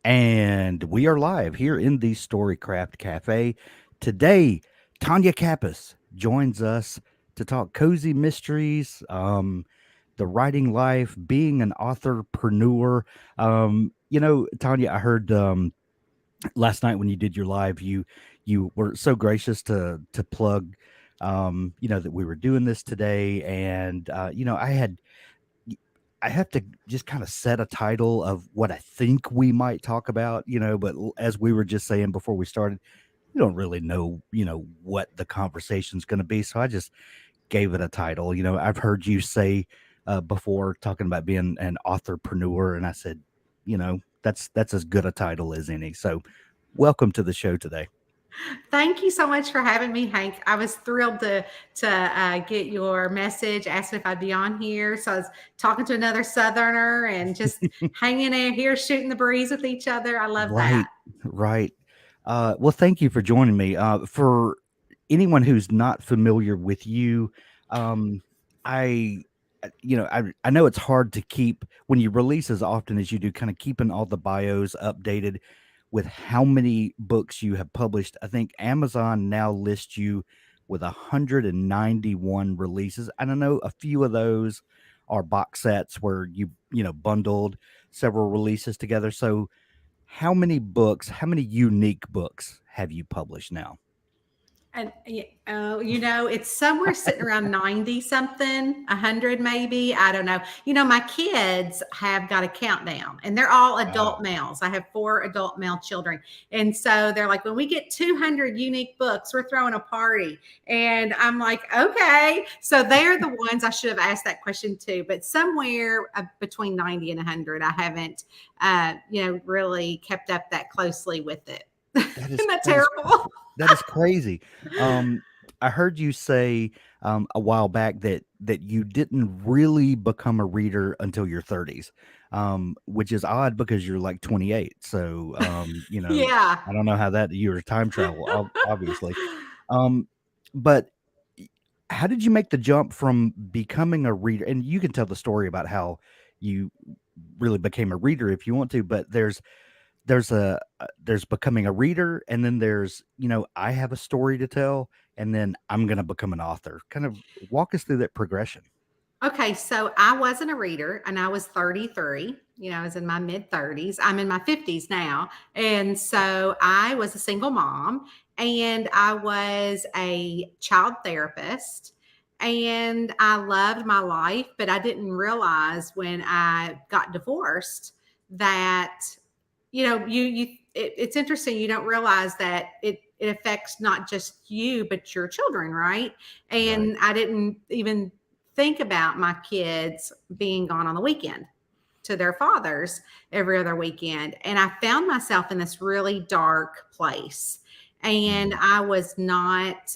And we are live here in the Storycraft Cafe. Today, Tonya Kappes joins us to talk cozy mysteries, the writing life, being an authorpreneur. Tonya, I heard last night when you did your live, you were so gracious to plug, that we were doing this today, and I have to just kind of set a title of what I think we might talk about, but as we were just saying before we started, we don't really know, what the conversation's going to be. So I just gave it a title. I've heard you say before talking about being an authorpreneur, and I said, that's as good a title as any. So welcome to the show today. Thank you so much for having me, Hank. I was thrilled to get your message, asking if I'd be on here. So I was talking to another Southerner and just hanging in here, shooting the breeze with each other. I love that. Right, right. Well, thank you for joining me. For anyone who's not familiar with you, um, I, I know it's hard to keep when you release as often as you do, kind of keeping all the bios updated with how many books you have published. I think Amazon now lists you with 191 releases. And I know a few of those are box sets where you bundled several releases together. So how many unique books have you published now? And it's somewhere sitting around 90 something, 100 maybe. I don't know. My kids have got a countdown and they're all adult Oh, males. I have four adult male children. And so they're like, when we get 200 unique books, we're throwing a party. And I'm like, okay. So they're the ones I should have asked that question to. But somewhere between 90 and 100, I haven't, really kept up that closely with it. that Isn't is that that is terrible? that is crazy. Um, I heard you say a while back that you didn't really become a reader until your 30s, which is odd because you're like 28. So, Yeah. I don't know how that you were time travel, obviously. Um, but how did you make the jump from becoming a reader? And you can tell the story about how you really became a reader if you want to, but there's becoming a reader, and then there's, I have a story to tell, and then I'm going to become an author. Kind of walk us through that progression. Okay, so I wasn't a reader and I was 33. I was in my mid 30s. I'm in my 50s now. And so I was a single mom and I was a child therapist and I loved my life, but I didn't realize when I got divorced that it's interesting, you don't realize that it affects not just you but your children, right? Right. And I didn't even think about my kids being gone on the weekend to their fathers every other weekend. And I found myself in this really dark place. And Mm. I was not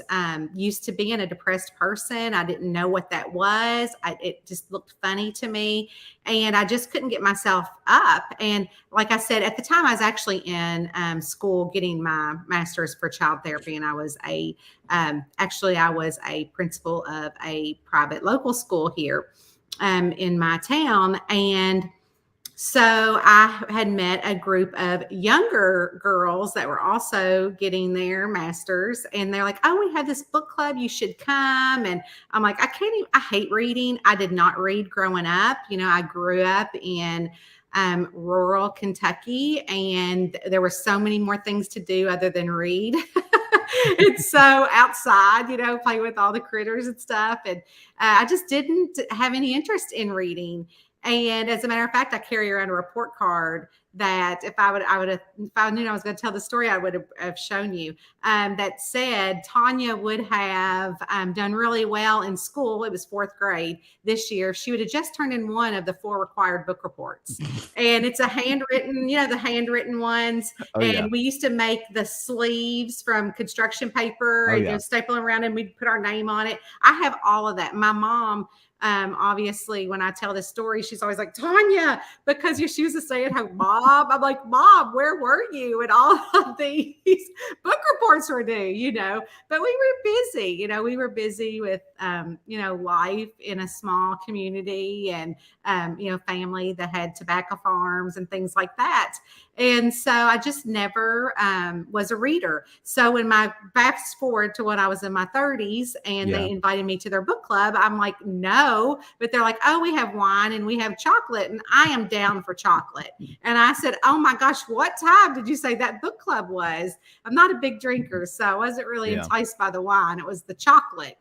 used to being a depressed person. I didn't know what that was. It just looked funny to me. And I just couldn't get myself up. And like I said, at the time, I was actually in school getting my master's for child therapy. And I was a principal of a private local school here in my town. And so I had met a group of younger girls that were also getting their masters, and they're like, "Oh, we have this book club. You should come." And I'm like, "I can't even. I hate reading. I did not read growing up. I grew up in rural Kentucky, and there were so many more things to do other than read." It's so outside, play with all the critters and stuff, and I just didn't have any interest in reading. And as a matter of fact, I carry around a report card that if I knew I was going to tell the story, I would have shown you. That said, Tonya would have done really well in school. It was fourth grade this year. She would have just turned in one of the four required book reports, and it's a handwritten, the handwritten ones. Oh yeah. And we used to make the sleeves from construction paper Oh and yeah. staple them around, and we'd put our name on it. I have all of that. My mom Obviously, when I tell this story, she's always like, Tonya, because she was a stay at home mom. I'm like, Mom, where were you? And all of these book reports were due, but we were busy. We were busy with, life in a small community and, family that had tobacco farms and things like that. And so I just never was a reader. So when my fast forward to when I was in my 30s and Yeah. they invited me to their book club, I'm like, no. But they're like, oh, we have wine and we have chocolate. And I am down for chocolate. And I said, oh my gosh, what time did you say that book club was? I'm not a big drinker, so I wasn't really Yeah. enticed by the wine. It was the chocolate.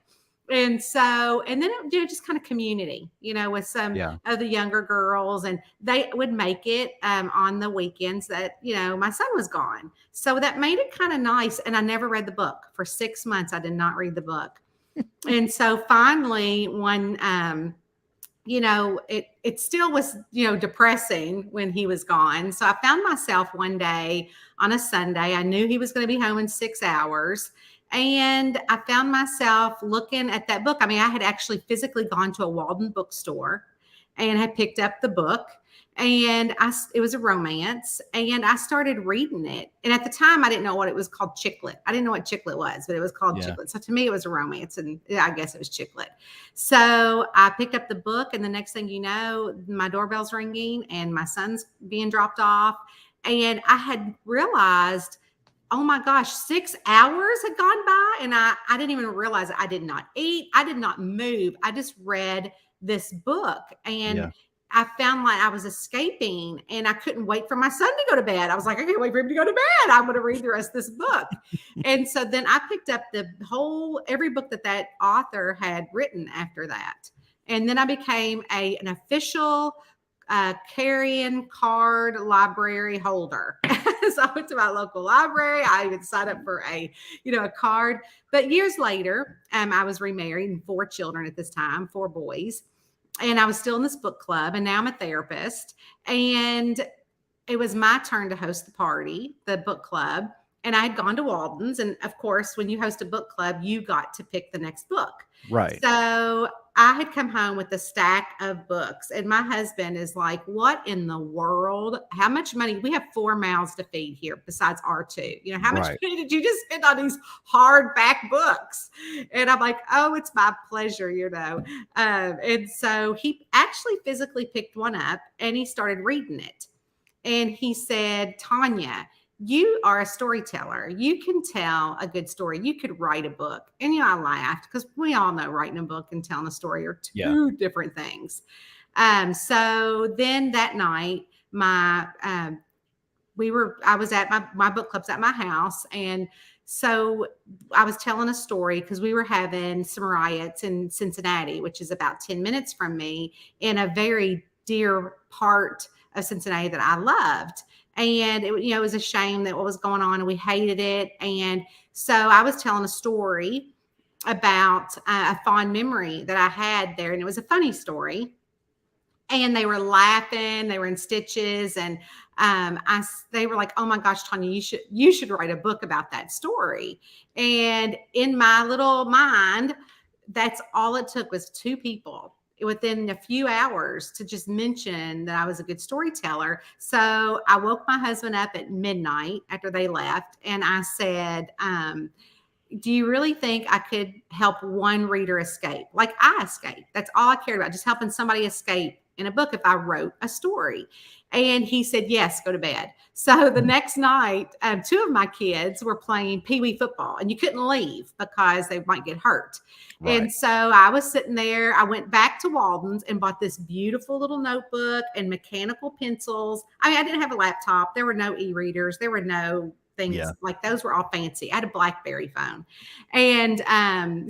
And so, and then it, just kind of community, with some Yeah. of the younger girls, and they would make it on the weekends that, my son was gone. So that made it kind of nice. And I never read the book for 6 months. I did not read the book. And so finally, when, it still was, depressing when he was gone. So I found myself one day on a Sunday. I knew he was going to be home in 6 hours. And I found myself looking at that book. I mean, I had actually physically gone to a Walden bookstore and had picked up the book. And it was a romance, and I started reading it. And at the time, I didn't know what it was called, chicklet. I didn't know what chicklet was, but it was called Yeah. chicklet. So to me, it was a romance, and I guess it was chicklet. So I picked up the book, and the next thing you know, my doorbell's ringing, and my son's being dropped off. And I had realized, oh my gosh, 6 hours had gone by, and I didn't even realize it. I did not eat. I did not move. I just read this book, and Yeah. I found like I was escaping, and I couldn't wait for my son to go to bed. I was like, I can't wait for him to go to bed. I'm going to read the rest of this book. And so then I picked up every book that author had written after that. And then I became an official carrying card library holder. So I went to my local library. I even signed up for a card. But years later, I was remarried and 4 children at this time, 4 boys. And I was still in this book club, and now I'm a therapist. And it was my turn to host the book club. And I had gone to Walden's. And of course, when you host a book club, you got to pick the next book. Right. So I had come home with a stack of books, and my husband is like, what in the world? How much money? We have 4 mouths to feed here besides our 2. How much Right. money did you just spend on these hardback books? And I'm like, oh, it's my pleasure. And so he actually physically picked one up and he started reading it. And he said, Tonya, you are a storyteller. You can tell a good story. You could write a book. And, I laughed because we all know writing a book and telling a story are Yeah. 2 different things. So then that night, I was at my book clubs at my house. And so I was telling a story because we were having some riots in Cincinnati, which is about 10 minutes from me, in a very dear part of Cincinnati that I loved. And it was a shame that what was going on, and we hated it. And so I was telling a story about a fond memory that I had there, and it was a funny story. And they were laughing, they were in stitches, and they were like, "Oh my gosh, Tonya, you should write a book about that story." And in my little mind, that's all it took was 2 people within a few hours to just mention that I was a good storyteller. So I woke my husband up at midnight after they left, and I said, do you really think I could help one reader escape? Like I escaped. That's all I cared about, just helping somebody escape in a book if I wrote a story. And he said, yes, go to bed. So the next night, 2 of my kids were playing pee-wee football, and you couldn't leave because they might get hurt. Right. And so I was sitting there. I went back to Walden's and bought this beautiful little notebook and mechanical pencils. I mean, I didn't have a laptop. There were no e-readers. There were no things Yeah. like those were all fancy. I had a BlackBerry phone. And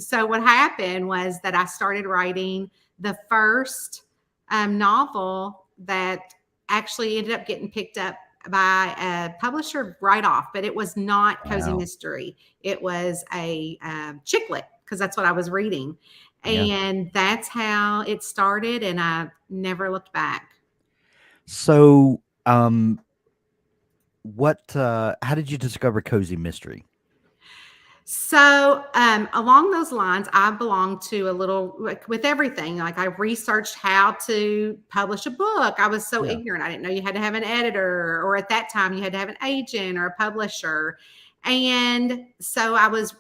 so what happened was that I started writing the first novel that actually ended up getting picked up by a publisher right off, but it was not cozy Wow. mystery. It was a chicklet, because that's what I was reading. Yeah. And that's how it started, and I never looked back. So, how did you discover cozy mystery? So, along those lines, I belong to a little like with everything. Like I researched how to publish a book. I was so Yeah. ignorant. I didn't know you had to have an editor, or at that time, you had to have an agent or a publisher. And so I was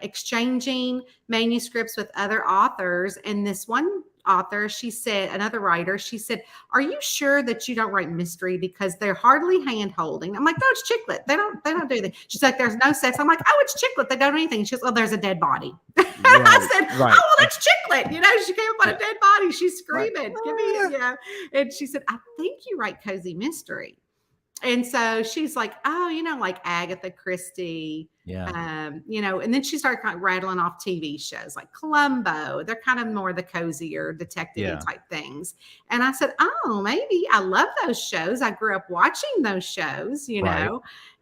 exchanging manuscripts with other authors. And this one author, she said, another writer, she said, "Are you sure that you don't write mystery because they're hardly hand holding?" I'm like, "No, it's chick lit. They don't do that." She's like, "There's no sex." I'm like, "Oh, it's chick lit. They don't do anything." She goes, "Oh, there's a dead body." I Right. said, "Oh, Right. well, that's chick lit." She came up on Yeah. a dead body. She's Right. screaming, "Give me, yeah." And she said, "I think you write cozy mystery." And so she's like, "Oh, like Agatha Christie, Yeah. and then she started kind of rattling off TV shows like Columbo. They're kind of more the cozier detective Yeah. type things." And I said, "Oh, maybe I love those shows. I grew up watching those shows. Right.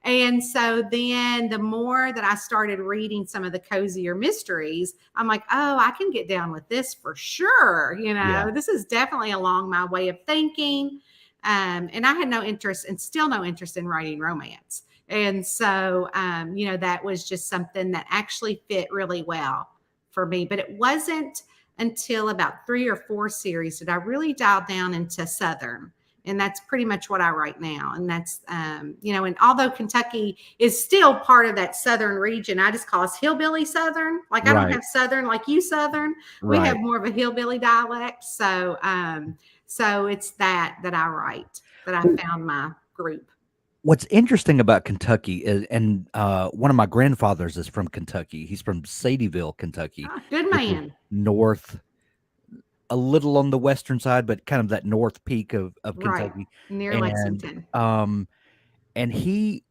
And so then the more that I started reading some of the cozier mysteries, I'm like, oh, I can get down with this for sure. Yeah. This is definitely along my way of thinking. And I had no interest and still no interest in writing romance. And so, that was just something that actually fit really well for me. But it wasn't until about 3 or 4 series did I really dial down into Southern. And that's pretty much what I write now. And that's, and although Kentucky is still part of that Southern region, I just call us hillbilly Southern. Like I don't Right. have Southern like you Southern. We have Right. more of a hillbilly dialect. So it's that I write, that I Well, found my group. what's interesting about Kentucky is, and one of my grandfathers is from Kentucky. He's from Sadieville, Kentucky, Ah, good which is man. north, a little on the western side, but kind of that north peak of Right. Kentucky. Near And Lexington. and he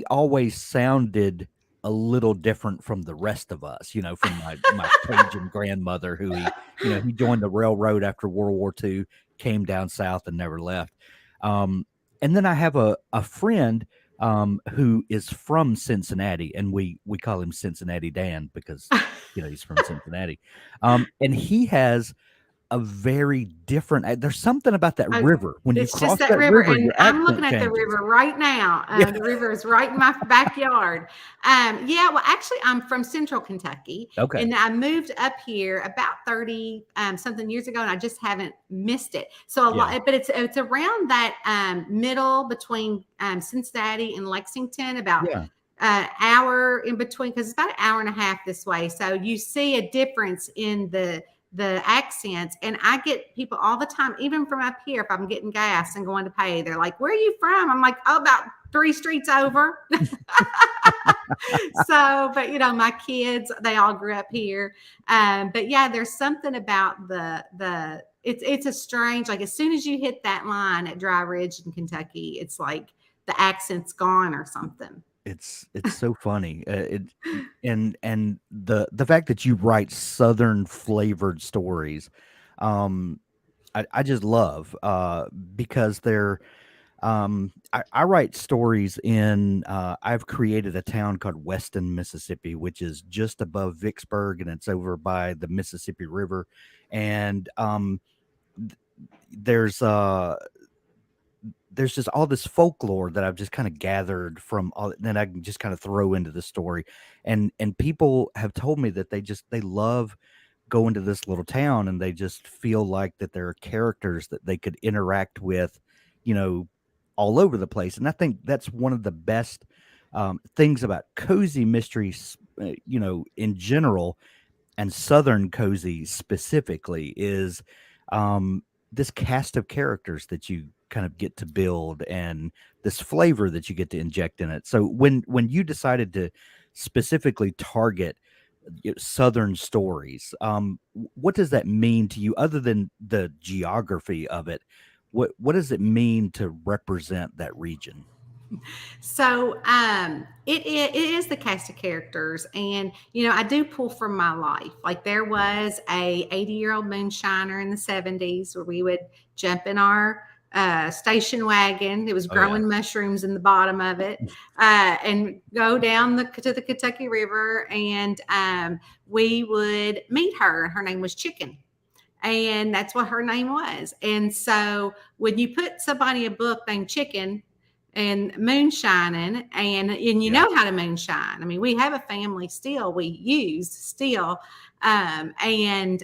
always sounded a little different from the rest of us, from my Cajun grandmother who he joined the railroad after World War II, came down south and never left. Um, and then I have a friend who is from Cincinnati, and we call him Cincinnati Dan because he's from Cincinnati. And he has a very different there's something about that Oh, river. When you it's just cross that that river, river, and your I'm accent looking at the changes. river right now. Yeah. The river is right in my backyard. Yeah, well, actually, I'm from Central Kentucky, Okay. and I moved up here about 30 something years ago, and I just haven't missed it. So a Yeah. lot, but it's around that middle between Cincinnati and Lexington, about Yeah. hour in between, because it's about an hour and a half this way. So you see a difference in the accents. And I get people all the time, even from up here, if I'm getting gas and going to pay, they're like, "Where are you from?" I'm like, "Oh, about 3 streets over." So, but my kids, they all grew up here. But yeah, there's something about it's a strange, like as soon as you hit that line at Dry Ridge in Kentucky, it's like the accent's gone or something. It's so funny. And the fact that you write southern flavored stories, um, I just love because they're I write stories in I've created a town called Weston, Mississippi, which is just above Vicksburg, and it's over by the Mississippi River. And th- there's uh there's just all this folklore that I've just kind of gathered from all that I can just kind of throw into the story. And people have told me that they love going to this little town, and they just feel like that there are characters that they could interact with, you know, all over the place. And I think that's one of the best things about cozy mysteries, in general, and Southern cozy specifically, is um, this cast of characters that you kind of get to build, and this flavor that you get to inject in it. So when you decided to specifically target Southern stories, what does that mean to you, other than the geography of it? What does it mean to represent that region? So it is the cast of characters, and I do pull from my life. Like there was a 80-year-old moonshiner in the 70s where we would jump in our station wagon. It was Oh yeah. growing mushrooms in the bottom of it, and go down to the Kentucky River, and we would meet her. Her name was Chicken. And that's what her name was. And so when you put somebody a book named Chicken, and moonshining, and you Yeah. know how to moonshine. I mean, we have a family still we use still, and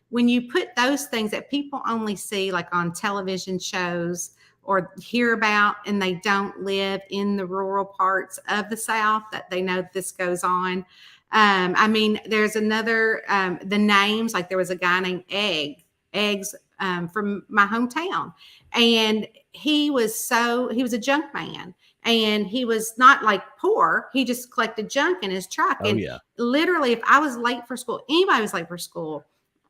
when you put those things that people only see like on television shows or hear about, and they don't live in the rural parts of the South, that they know this goes on. I mean, there's another, the names, like there was a guy named Eggs, from my hometown. And he was a junk man. And he was not like poor. He just collected junk in his truck. Oh And yeah. literally, if I was late for school, anybody was late for school,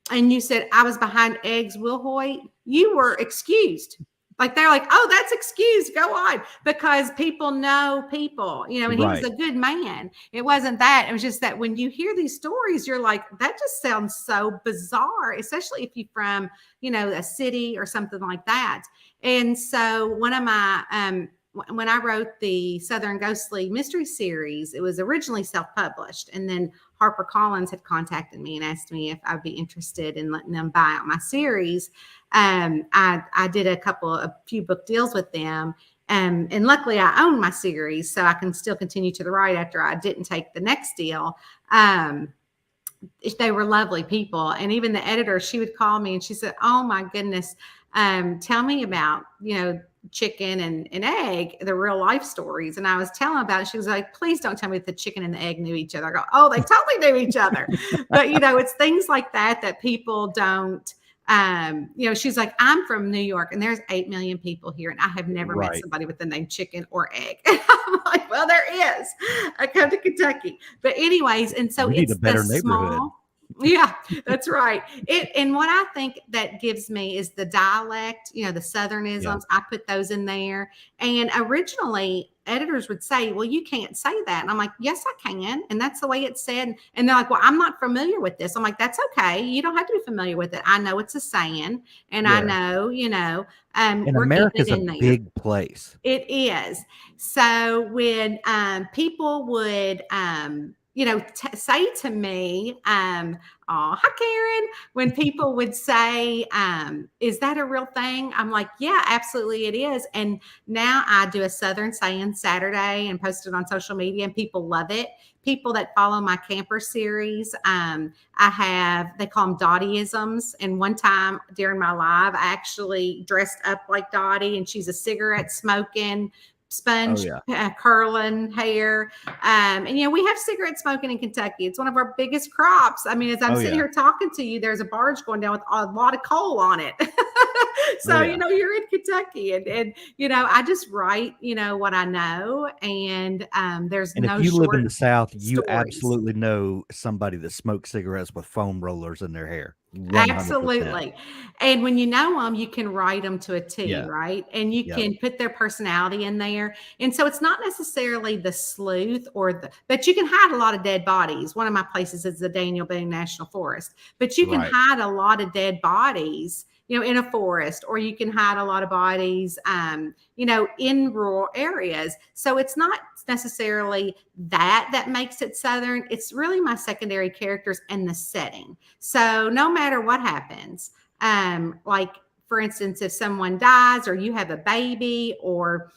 and you said I was behind Eggs Wilhoit, you were excused. Like they're like, oh, that's excused. Go on, because people know people, and he was Right. a good man. It wasn't that. It was just that when you hear these stories, you're like, that just sounds so bizarre, especially if you're from, a city or something like that. And so one of my when I wrote the Southern Ghostly Mystery Series, it was originally self-published, and then HarperCollins had contacted me and asked me if I'd be interested in letting them buy out my series. I did a few book deals with them. And luckily I own my series, so I can still continue to the write after I didn't take the next deal. They were lovely people. And even the editor, she would call me and she said, oh my goodness, tell me about, chicken and egg, the real life stories. And I was telling about it. She was like, please don't tell me that the chicken and the egg knew each other. I go, oh, they totally knew each other. But, it's things like that people don't, she's like, I'm from New York and there's 8 million people here. And I have never met Right. somebody with the name chicken or egg. And I'm like, well, there is. I come to Kentucky. But anyways, and so You need a it's the better neighborhood. small, yeah, that's right. And what I think that gives me is the dialect, the Yeah. Southernisms. I put those in there. And originally, editors would say, well, you can't say that. And I'm like, yes, I can. And that's the way it's said. And they're like, well, I'm not familiar with this. I'm like, that's okay. You don't have to be familiar with it. I know it's a saying. And I Yeah. know, And we're keeping it America's a in there. big place. It is. So when people would, say to me, oh, hi, Karen. When people would say, is that a real thing? I'm like, yeah, absolutely it is. And now I do a Southern Saying Saturday and post it on social media, and people love it. People that follow my camper series, they call them Dottieisms. And one time during my live, I actually dressed up like Dottie, and she's a cigarette smoking, Oh sponge yeah. curling hair. And we have cigarette smoking in Kentucky. It's one of our biggest crops. I mean, as I'm Oh sitting yeah. here talking to you, there's a barge going down with a lot of coal on it. Oh So, yeah. you're in Kentucky, and I just write, what I know. And there's And if no you live in short the South, you stories. absolutely know somebody that smokes cigarettes with foam rollers in their hair. 100%. Absolutely. And when you know them, you can write them to a T, Yeah. right? And you Yep. can put their personality in there. And so it's not necessarily the sleuth but you can hide a lot of dead bodies. One of my places is the Daniel Boone National Forest, but you can Right. hide a lot of dead bodies, in a forest, or you can hide a lot of bodies, in rural areas. So it's not necessarily that makes it Southern. It's really my secondary characters and the setting. So no matter what happens, like for instance, if someone dies or you have a baby or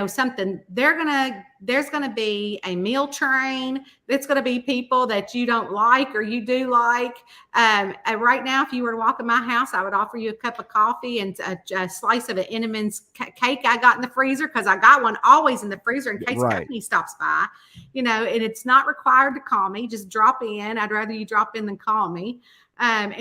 something, there's gonna be a meal train. It's gonna be people that you don't like or you do like. Right now, if you were to walk in my house, I would offer you a cup of coffee and a slice of an Entenmann's cake I got in the freezer, because I got one always in the freezer in case Right. company stops by. And it's not required to call me. Just drop in. I'd rather you drop in than call me. And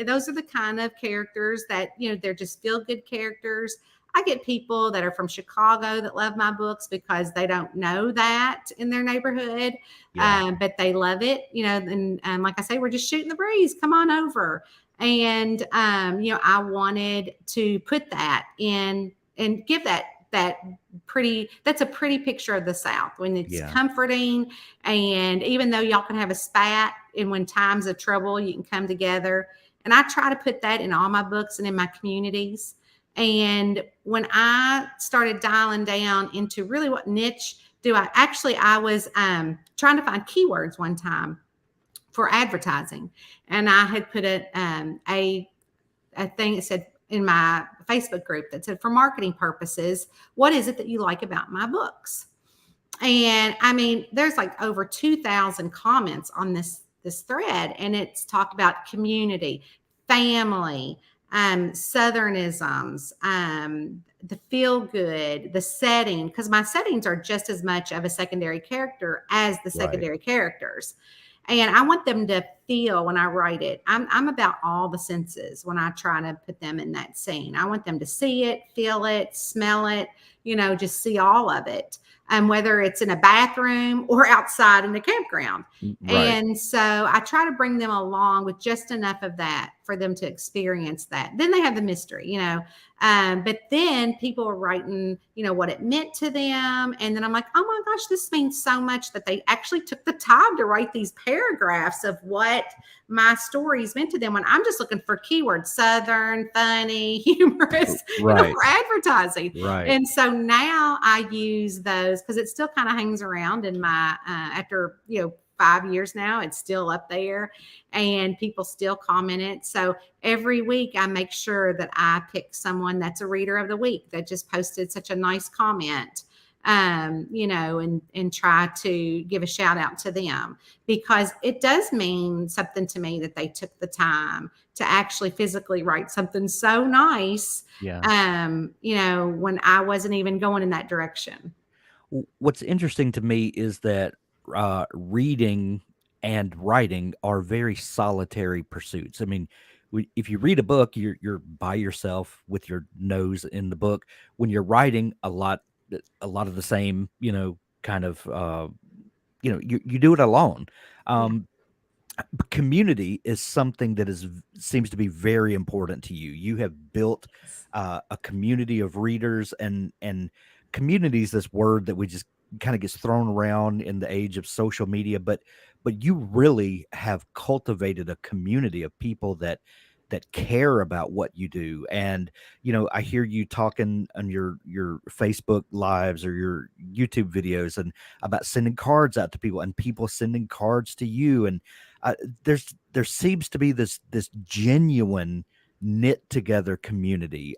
those are the kind of characters that they're just feel good characters. I get people that are from Chicago that love my books because they don't know that in their neighborhood, Yeah. but they love it. And like I say, we're just shooting the breeze. Come on over. And I wanted to put that in and give that's a pretty picture of the South when it's Yeah. comforting. And even though y'all can have a spat, and when times of trouble, you can come together. And I try to put that in all my books and in my communities. And when I started dialing down into really what niche I was trying to find keywords one time for advertising. And I had put a thing that said in my Facebook group that said, for marketing purposes, what is it that you like about my books? And I mean, there's like over 2,000 comments on this thread, and it's talked about community, family, Southernisms, the feel good, the setting, because my settings are just as much of a secondary character as the Right. secondary characters. And I want them to feel when I write it. I'm about all the senses when I try to put them in that scene. I want them to see it, feel it, smell it, just see all of it. Whether it's in a bathroom or outside in the campground. Right. And so I try to bring them along with just enough of that for them to experience that. Then they have the mystery. But then people are writing, what it meant to them. And then I'm like, oh my gosh, this means so much that they actually took the time to write these paragraphs of what my stories meant to them, when I'm just looking for keywords: Southern, funny, humorous, Right. for advertising. Right. And so now I use those because it still kind of hangs around in my, after, 5 years now, it's still up there and people still comment it. So every week I make sure that I pick someone that's a reader of the week that just posted such a nice comment, and try to give a shout out to them, because it does mean something to me that they took the time to actually physically write something so nice, Yeah. when I wasn't even going in that direction. What's interesting to me is that reading and writing are very solitary pursuits. I mean, if you read a book, you're by yourself with your nose in the book. When you're writing, a lot of the same, kind of, you do it alone. Yeah. Um, Community is something that seems to be very important to you. You have built a community of readers, and community is this word that we just kind of gets thrown around in the age of social media, but you really have cultivated a community of people that care about what you do. And I hear you talking on your Facebook lives or your YouTube videos and about sending cards out to people, and people sending cards to you. And uh, there seems to be this genuine knit together community.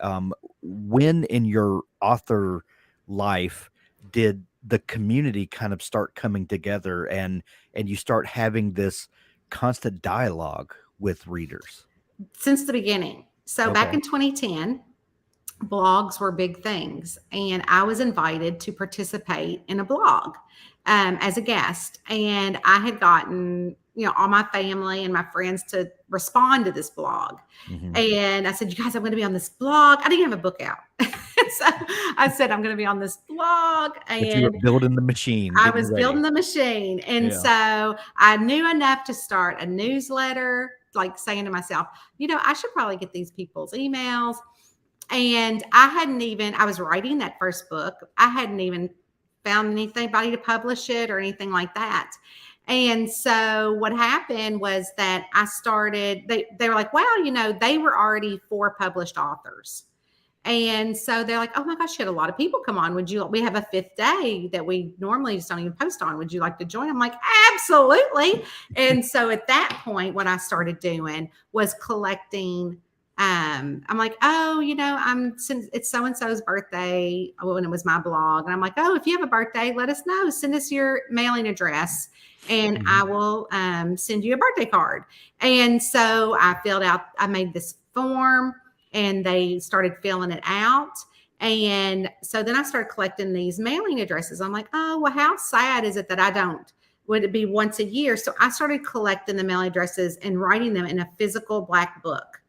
When in your author life did the community kind of start coming together, and you start having this constant dialogue with readers? Since the beginning. So back Okay. in 2010, blogs were big things, and I was invited to participate in a blog, as a guest. And I had gotten, all my family and my friends to respond to this blog. Hmm. And I said, you guys, I'm going to be on this blog. I didn't have a book out. So I said, I'm going to be on this blog. But you were And building the machine, I getting was ready. building the machine. And Yeah. so I knew enough to start a newsletter, like saying to myself, I should probably get these people's emails. And I was writing that first book. I hadn't even found anybody to publish it or anything like that. And so what happened was that they were like, wow, they were already 4 published authors. And so they're like, oh my gosh, you had a lot of people come on. We have a 5th day that we normally just don't even post on. Would you like to join? I'm like, absolutely. And so at that point, what I started doing was collecting. I'm like, oh, since it's so and so's birthday when it was my blog. And I'm like, oh, if you have a birthday, let us know. Send us your mailing address and I Mhm. will send you a birthday card. And so I made this form and they started filling it out. And so then I started collecting these mailing addresses. I'm like, oh, well, how sad is it that would it be once a year? So I started collecting the mailing addresses and writing them in a physical black book.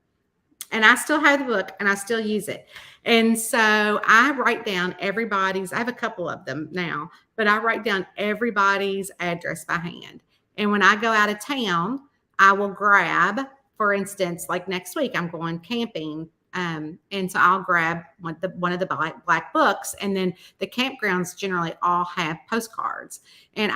And I still have the book and I still use it. And so I write down I have a couple of them now, but I write down everybody's address by hand. And when I go out of town, I will grab, for instance, like next week, I'm going camping. And so I'll grab one of the black books, and then the campgrounds generally all have postcards. And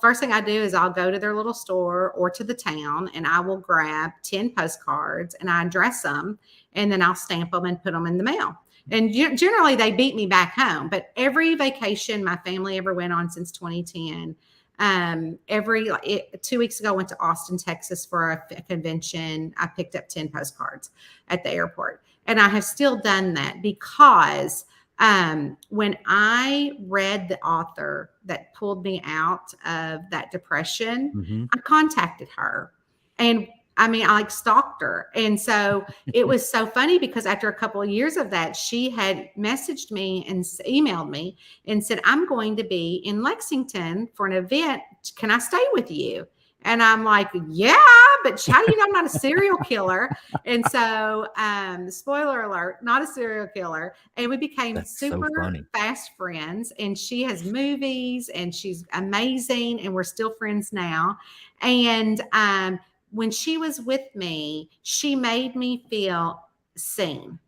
first thing I do is I'll go to their little store or to the town, and I will grab 10 postcards and I address them, and then I'll stamp them and put them in the mail. And generally they beat me back home, but every vacation my family ever went on since 2010, 2 weeks ago, I went to Austin, Texas for a convention. I picked up 10 postcards at the airport. And I have still done that because when I read the author that pulled me out of that depression, Mhm. I contacted her. And I mean, I like stalked her. And so it was so funny because after a couple of years of that, she had messaged me and emailed me and said, I'm going to be in Lexington for an event. Can I stay with you? And I'm like, yeah, but how do you know I'm not a serial killer? And so, spoiler alert, not a serial killer. And we became That's so super funny. fast friends. And she has movies and she's amazing. And we're still friends now. And when she was with me, she made me feel seen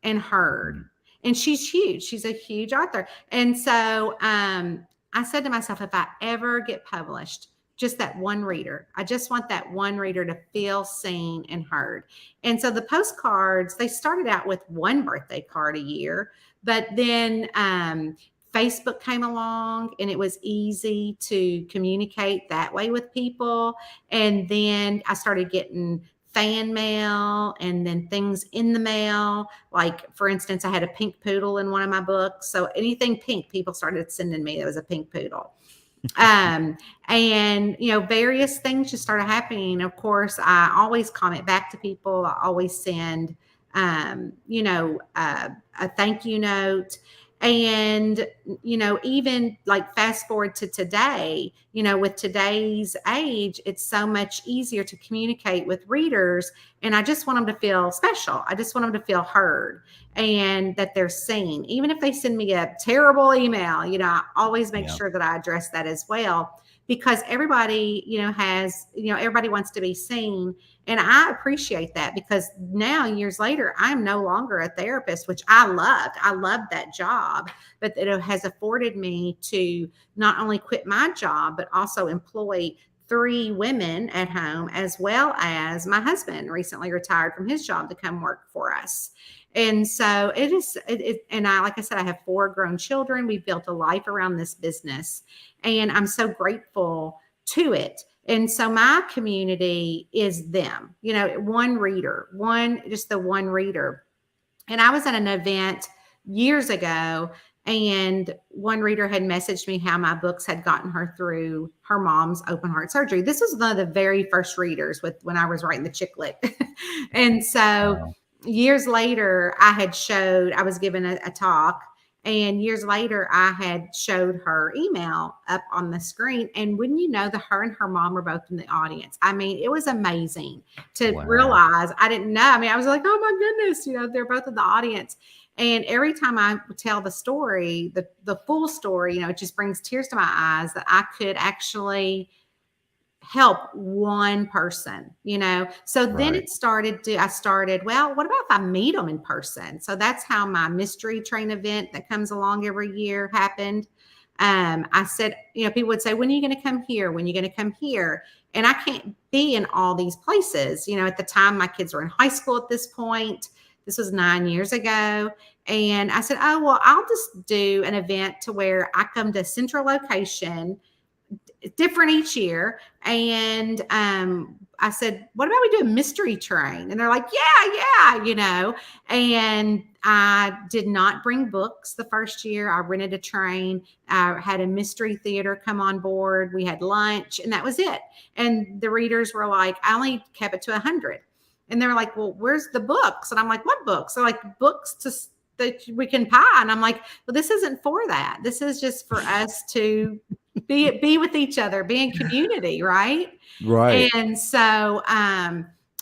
and heard. Mhm. And she's huge. She's a huge author. And so I said to myself, if I ever get published, just that one reader, I just want that one reader to feel seen and heard. And so the postcards, they started out with one birthday card a year, but then Facebook came along and it was easy to communicate that way with people. And then I started getting fan mail and then things in the mail. Like, for instance, I had a pink poodle in one of my books. So anything pink, people started sending me that was a pink poodle. And various things just started happening. Of course, I always comment back to people. I always send a thank you note. And even like fast forward to today, with today's age, it's so much easier to communicate with readers. And I just want them to feel special. I just want them to feel heard and that they're seen. Even if they send me a terrible email, I always make Yeah. sure that I address that as well, because everybody, everybody wants to be seen. And I appreciate that, because now, years later, I'm no longer a therapist, which I loved. I loved that job, but it has afforded me to not only quit my job, but also employ 3 women at home, as well as my husband recently retired from his job to come work for us. And so and like I said, I have 4 grown children. We built a life around this business, and I'm so grateful to it. And so my community is them, one reader, just the one reader. And I was at an event years ago, and one reader had messaged me how my books had gotten her through her mom's open heart surgery. This was one of the very first readers when I was writing the chick lit. And so Wow. years later, I was given a talk, and years later, I had showed her email up on the screen. And wouldn't you know, her and her mom were both in the audience. I mean, it was amazing to Wow. realize. I didn't know. I mean, I was like, oh my goodness, they're both in the audience. And every time I tell the story, the full story, it just brings tears to my eyes that I could actually help one person. So then Right. I started, well, what about if I meet them in person? So that's how my mystery train event that comes along every year happened. I said, people would say, when are you going to come here? When are you going to come here? And I can't be in all these places. At the time, my kids were in high school at this point. This was 9 years ago. And I said, oh, well, I'll just do an event to where I come to a central location, different each year. And I said, what about we do a mystery train? And they're like, yeah. And I did not bring books the first year. I rented a train. I had a mystery theater come on board. We had lunch, and that was it. And the readers were like, I only kept it to 100. And they're like, well, where's the books? And I'm like, what books? They're like, books that we can buy. And I'm like, well, this isn't for that. This is just for us to be with each other, be in community, right? Right. And so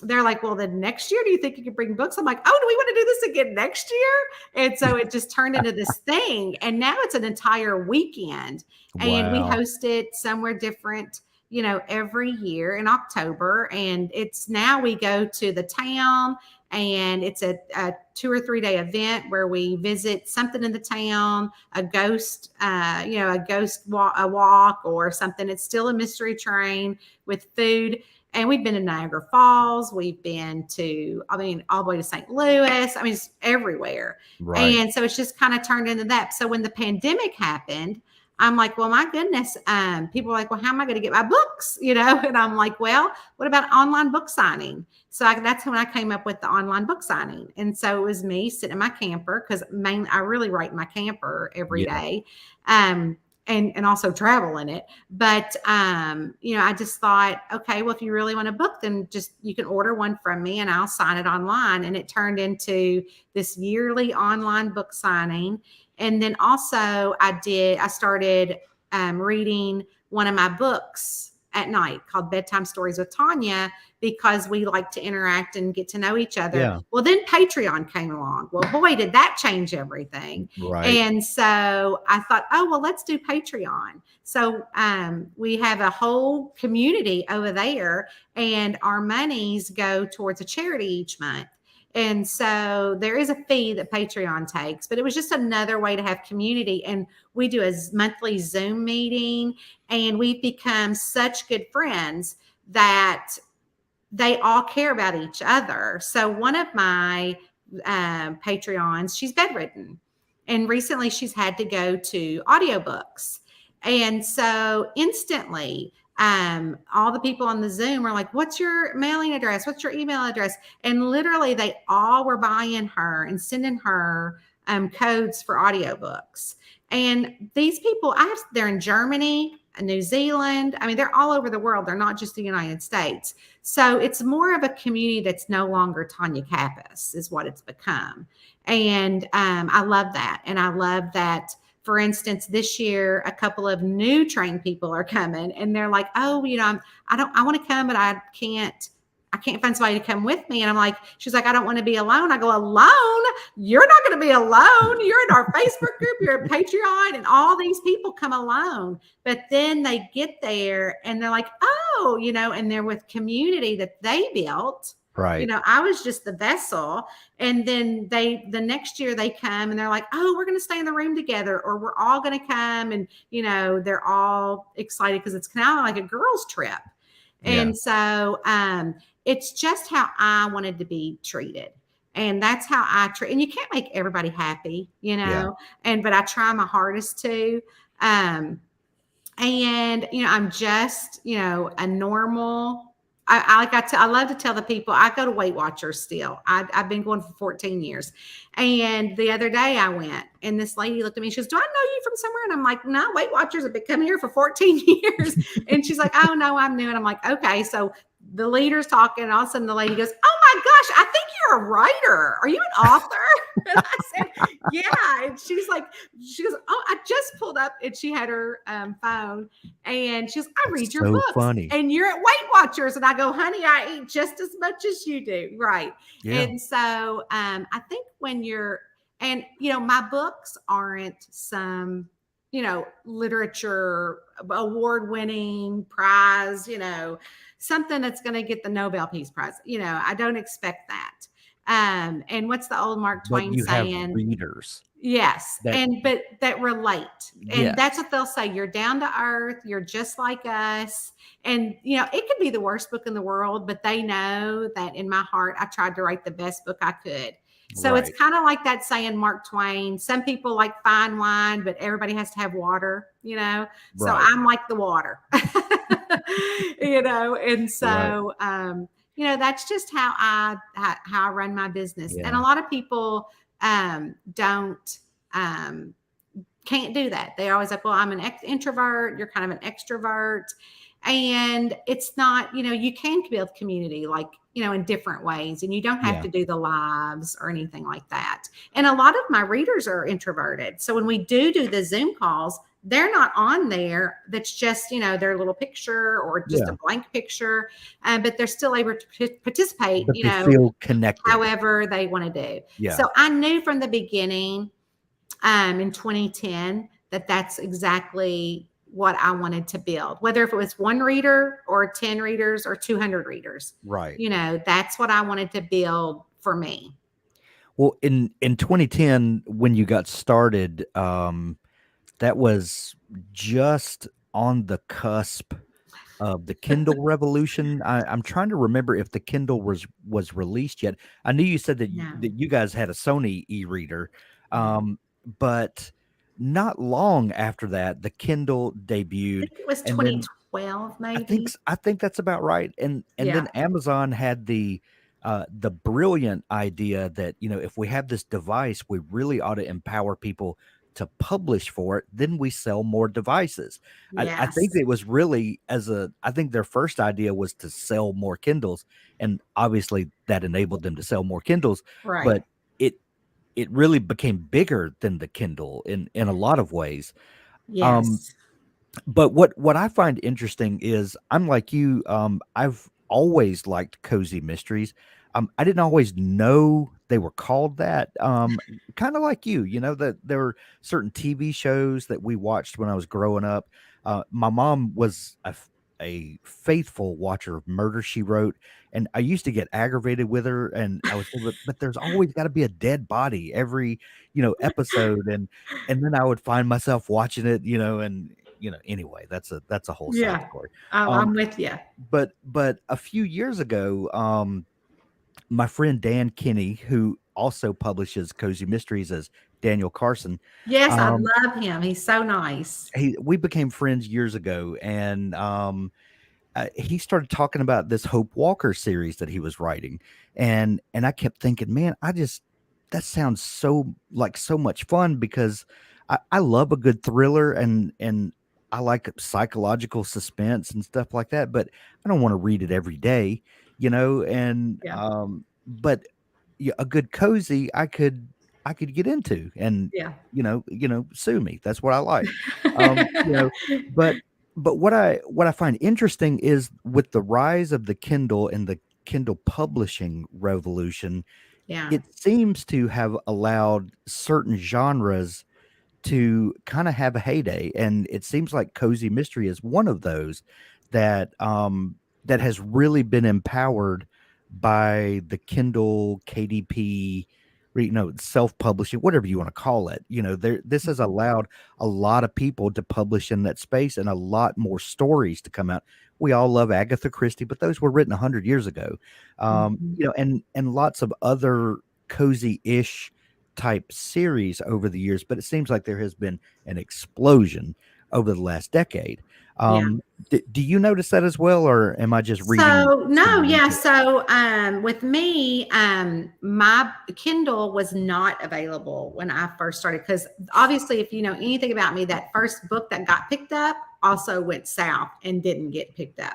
they're like, well, then next year, do you think you could bring books? I'm like, oh, do we want to do this again next year? And so it just turned into this thing. And now it's an entire weekend. And we Wow. host it somewhere different, every year in October. And it's now we go to the town, and it's a 2 or 3 day event where we visit something in the town, a ghost walk or something. It's still a mystery train with food. And we've been to Niagara Falls. We've been to, all the way to St. Louis. It's everywhere. Right. And so it's just kind of turned into that. So when the pandemic happened, I'm like, well, my goodness. People are like, well, how am I going to get my books? And I'm like, well, what about online book signing? So that's when I came up with the online book signing. And so it was me sitting in my camper, because mainly I really write in my camper every Yeah. day. Um, and also travel in it. But I just thought, okay, well, if you really want a book, then just you can order one from me and I'll sign it online. And it turned into this yearly online book signing. And then also I started reading one of my books at night called Bedtime Stories with Tonya, because we like to interact and get to know each other. Yeah. Well, then Patreon came along. Well, boy, did that change everything. Right. And so I thought, oh, well, let's do Patreon. So we have a whole community over there, and our monies go towards a charity each month. And so there is a fee that Patreon takes, but it was just another way to have community. And we do a monthly Zoom meeting, and we've become such good friends that they all care about each other. So one of my Patreons, she's bedridden, and recently she's had to go to audiobooks. And so instantly, all the people on the Zoom are like, what's your mailing address? What's your email address? And literally they all were buying her and sending her codes for audiobooks. And these people, they're in Germany, New Zealand. I mean, they're all over the world. They're not just the United States. So it's more of a community that's no longer Tonya Kappes is what it's become. And I love that. And I love that, for instance, this year, a couple of new trained people are coming, and they're like, oh, I want to come, but I can't find somebody to come with me. And I'm like, she's like, I don't want to be alone. I go, alone? You're not going to be alone. You're in our Facebook group, you're in Patreon, and all these people come alone. But then they get there and they're like, oh, and they're with community that they built. Right. I was just the vessel. And then the next year they come and they're like, oh, we're going to stay in the room together, or we're all going to come. And, they're all excited because it's kind of like a girls' trip. Yeah. And so it's just how I wanted to be treated. And that's how I treat. And you can't make everybody happy, Yeah. but I try my hardest to. And I'm just, a normal. I love to tell the people I go to Weight Watchers still. I've been going for 14 years. And the other day I went, and this lady looked at me. She goes, do I know you from somewhere? And I'm like, no, Weight Watchers have been coming here for 14 years. And she's like, oh, no, I'm new. And I'm like, okay. So the leader's talking, and all of a sudden the lady goes, oh my gosh, I think you're a writer. Are you an author? And I said, yeah. And she goes, oh, I just pulled up, and she had her phone, and she goes, I read your So books, funny. and you're at Weight Watchers. And I go, honey, I eat just as much as you do. Right. Yeah. And so I think my books aren't some, literature award-winning prize, something that's going to get the Nobel Peace Prize. I don't expect that. And what's the old Mark But Twain you have saying? readers. Yes. That But that relate. And Yes. that's what they'll say. You're down to earth. You're just like us. And, it could be the worst book in the world, but they know that in my heart, I tried to write the best book I could. So it's Right. kind of like that saying, Mark Twain, some people like fine wine, but everybody has to have water, So Right. I'm like the water, and Right. so, that's just how I run my business. And Yeah. a lot of people don't, can't do that. They're always like, well, I'm an introvert. You're kind of an extrovert. And it's not, you can build community like, in different ways, and you don't have Yeah. to do the lives or anything like that. And a lot of my readers are introverted. So when we do the Zoom calls, they're not on there. That's just, their little picture or just Yeah. a blank picture, but they're still able to participate, But they feel connected. however they want to do. Yeah. So I knew from the beginning, in 2010, that's exactly what I wanted to build, whether if it was one reader or 10 readers or 200 readers, Right. that's what I wanted to build for me. Well, in 2010, when you got started, that was just on the cusp of the Kindle revolution. I'm trying to remember if the Kindle was released yet. I knew you said that No. that you guys had a Sony e-reader, No. but not long after that, the Kindle debuted, think it was and then 2012, maybe. I think that's about right, and Yeah. then Amazon had the brilliant idea that, if we have this device, we really ought to empower people to publish for it, then we sell more devices. I think Yes. it was really I think their first idea was to sell more Kindles, and obviously that enabled them to sell more Kindles, Right. but it it really became bigger than the Kindle in a lot of ways. Um, Yes. but what I find interesting is I'm like you, I've always liked cozy mysteries. I didn't always know they were called that. Kind of like you, that there were certain TV shows that we watched when I was growing up. My mom was a faithful watcher of Murder She Wrote, and I used to get aggravated with her, and I would say, but there's always got to be a dead body every episode, and then I would find myself watching it, and anyway, that's a whole side Yeah. story. Oh, Um, I'm with you. but a few years ago, my friend Dan Kinney, who also publishes Cozy Mysteries as Daniel Carson, Yes, I um, love him. He's so nice. we became friends years ago, and he started talking about this Hope Walker series that he was writing, and I kept thinking, man, that sounds so much fun because I love a good thriller and I like psychological suspense and stuff like that, but I don't want to read it every day, and Yeah. but yeah, a good cozy I could get into and Yeah. sue me. That's what I like. But what I find interesting is with the rise of the Kindle and the Kindle publishing revolution, Yeah. it seems to have allowed certain genres to kind of have a heyday, and it seems like cozy mystery is one of those that has really been empowered by the Kindle KDP, self-publishing, whatever you want to call it. This has Mhm. allowed a lot of people to publish in that space and a lot more stories to come out. We all love Agatha Christie, but those were written 100 years ago. Mhm. And lots of other cozy-ish type series over the years, but it seems like there has been an explosion over the last decade. Yeah. Do you notice that as well, or am I just reading So too no, much yeah. into it? So with me, my Kindle was not available when I first started because obviously, if you know anything about me, that first book that got picked up also went south and didn't get picked up.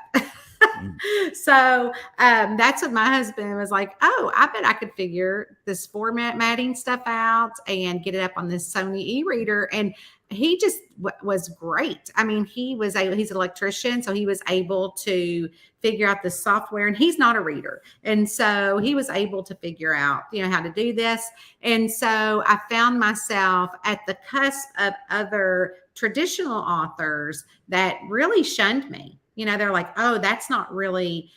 Mm, So that's what my husband was like. Oh, I bet I could figure this formatting stuff out and get it up on this Sony e-reader. And he just was great. I mean, he's an electrician, so he was able to figure out the software, and he's not a reader. And so he was able to figure out, how to do this. And so I found myself at the cusp of other traditional authors that really shunned me. They're like, oh, that's not really,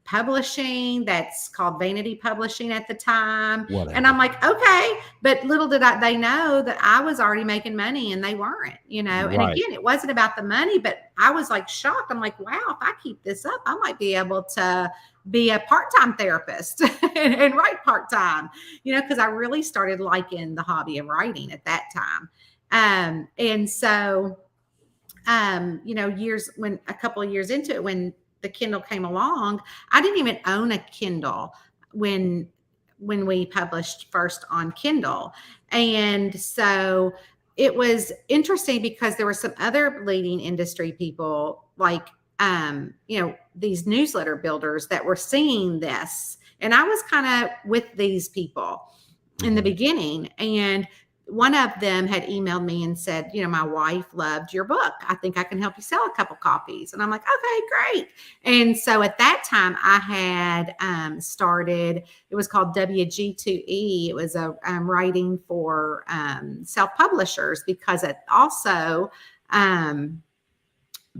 publishing. That's called vanity publishing at the time. And I'm whatever. like, okay. But little did they know that I was already making money and they weren't. And Right. again, it wasn't about the money, but I was like shocked. I'm like, wow, if I keep this up, I might be able to be a part-time therapist and write part-time, because I really started liking the hobby of writing at that time. And so years when a couple of years into it, when the Kindle came along, I didn't even own a Kindle when we published first on Kindle. And so it was interesting because there were some other leading industry people like these newsletter builders that were seeing this. And I was kind of with these people in the Mhm. beginning. And one of them had emailed me and said, my wife loved your book. I think I can help you sell a couple copies. And I'm like, okay, great. And so at that time, I had started, it was called WG2E. It was a writing for self publishers because it also,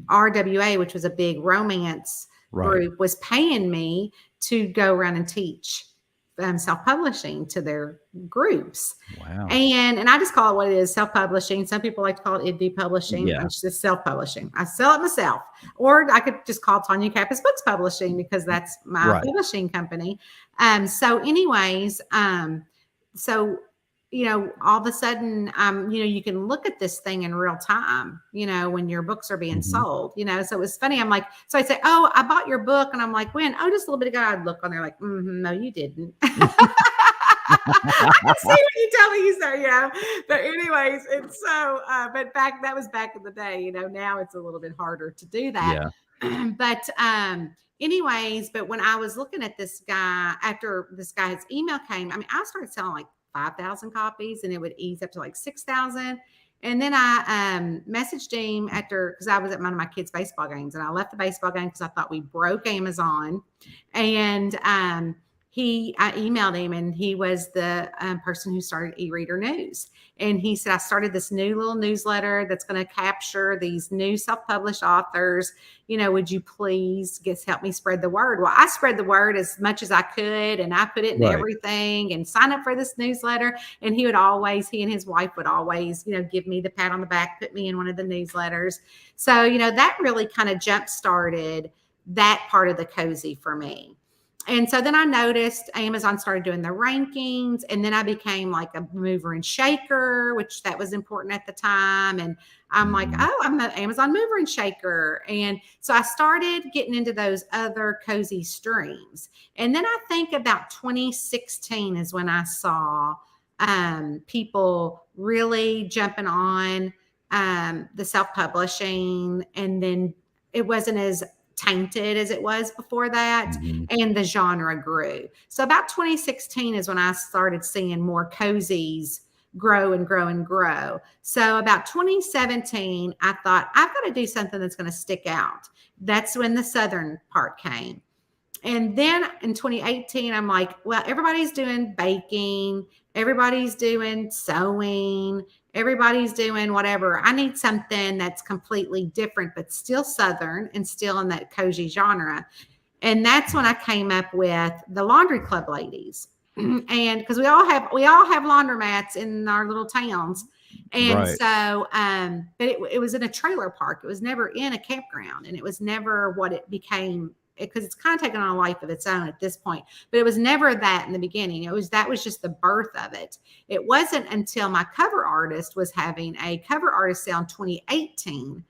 RWA, which was a big romance Right. group, was paying me to go around and teach self-publishing to their groups. Wow. And I just call it what it is, self-publishing. Some people like to call it indie publishing. Yeah. I'm just self-publishing. I sell it myself. Or I could just call Tonya Kappes Books Publishing because that's my Right. publishing company. So anyways, so all of a sudden, you can look at this thing in real time, when your books are being Mhm. sold, so it was funny. I'm like, so I'd say, oh, I bought your book. And I'm like, when? Oh, just a little bit ago. I'd look on there like, no, you didn't. I can see when you tell me you say, but anyways, and so, but that was back in the day, now it's a little bit harder to do that. Yeah. But, anyways, but when I was looking at this guy, after this guy's email came, I mean, I started selling like 5,000 copies and it would ease up to like 6,000. And then I messaged him because I was at one of my kids' baseball games and I left the baseball game because I thought we broke Amazon. And I emailed him and he was the person who started e-reader news. And he said, I started this new little newsletter that's going to capture these new self-published authors. Would you please help me spread the word? Well, I spread the word as much as I could and I put it in Right. everything and sign up for this newsletter. And he and his wife would always, give me the pat on the back, put me in one of the newsletters. So, that really kind of jump started that part of the cozy for me. And so then I noticed Amazon started doing the rankings, and then I became like a mover and shaker, which that was important at the time. And I'm like, Mhm. oh, I'm an Amazon mover and shaker. And so I started getting into those other cozy streams. And then I think about 2016 is when I saw people really jumping on the self-publishing, and then it wasn't as tainted as it was before that, Mhm. and the genre grew. So about 2016 is when I started seeing more cozies grow and grow and grow. So about 2017, I thought I've got to do something that's going to stick out. That's when the Southern part came. And then in 2018, I'm like, well, everybody's doing baking, everybody's doing sewing, everybody's doing whatever. I need something that's completely different, but still Southern and still in that cozy genre. And that's when I came up with the Laundry Club ladies. And because we all have laundromats in our little towns. And Right. so, but it was in a trailer park. It was never in a campground, and it was never what it became, because it's kind of taken on a life of its own at this point. But it was never that in the beginning. That was just the birth of it. It wasn't until my cover artist was having a cover artist sale in 2018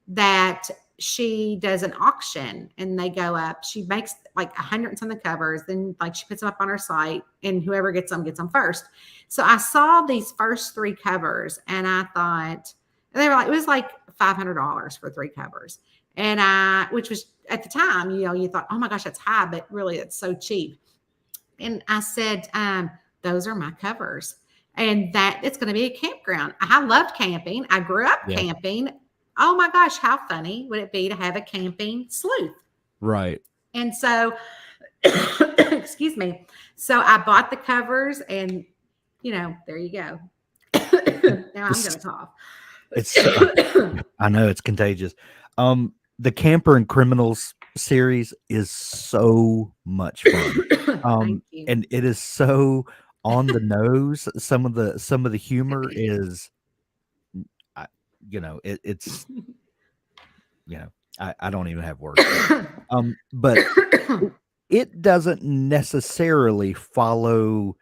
that she does an auction and they go up. She makes like 100 and something covers. Then like she puts them up on her site, and whoever gets them first. So I saw these first 3 covers and I thought, and they were like, it was like $500 for 3 covers. And which was at the time, you thought, oh my gosh, that's high, but really it's so cheap. And I said, those are my covers. And that it's going to be a campground. I loved camping. I grew up Yeah. camping. Oh my gosh, how funny would it be to have a camping sleuth? Right. And so, excuse me. So I bought the covers, and there you go. Now I'm going It's to cough. it's I know it's contagious. The Camper and Criminals series is so much fun. Thank you. And it is so on the nose. Some of the humor is, I, it's I don't even have words for it. But it doesn't necessarily follow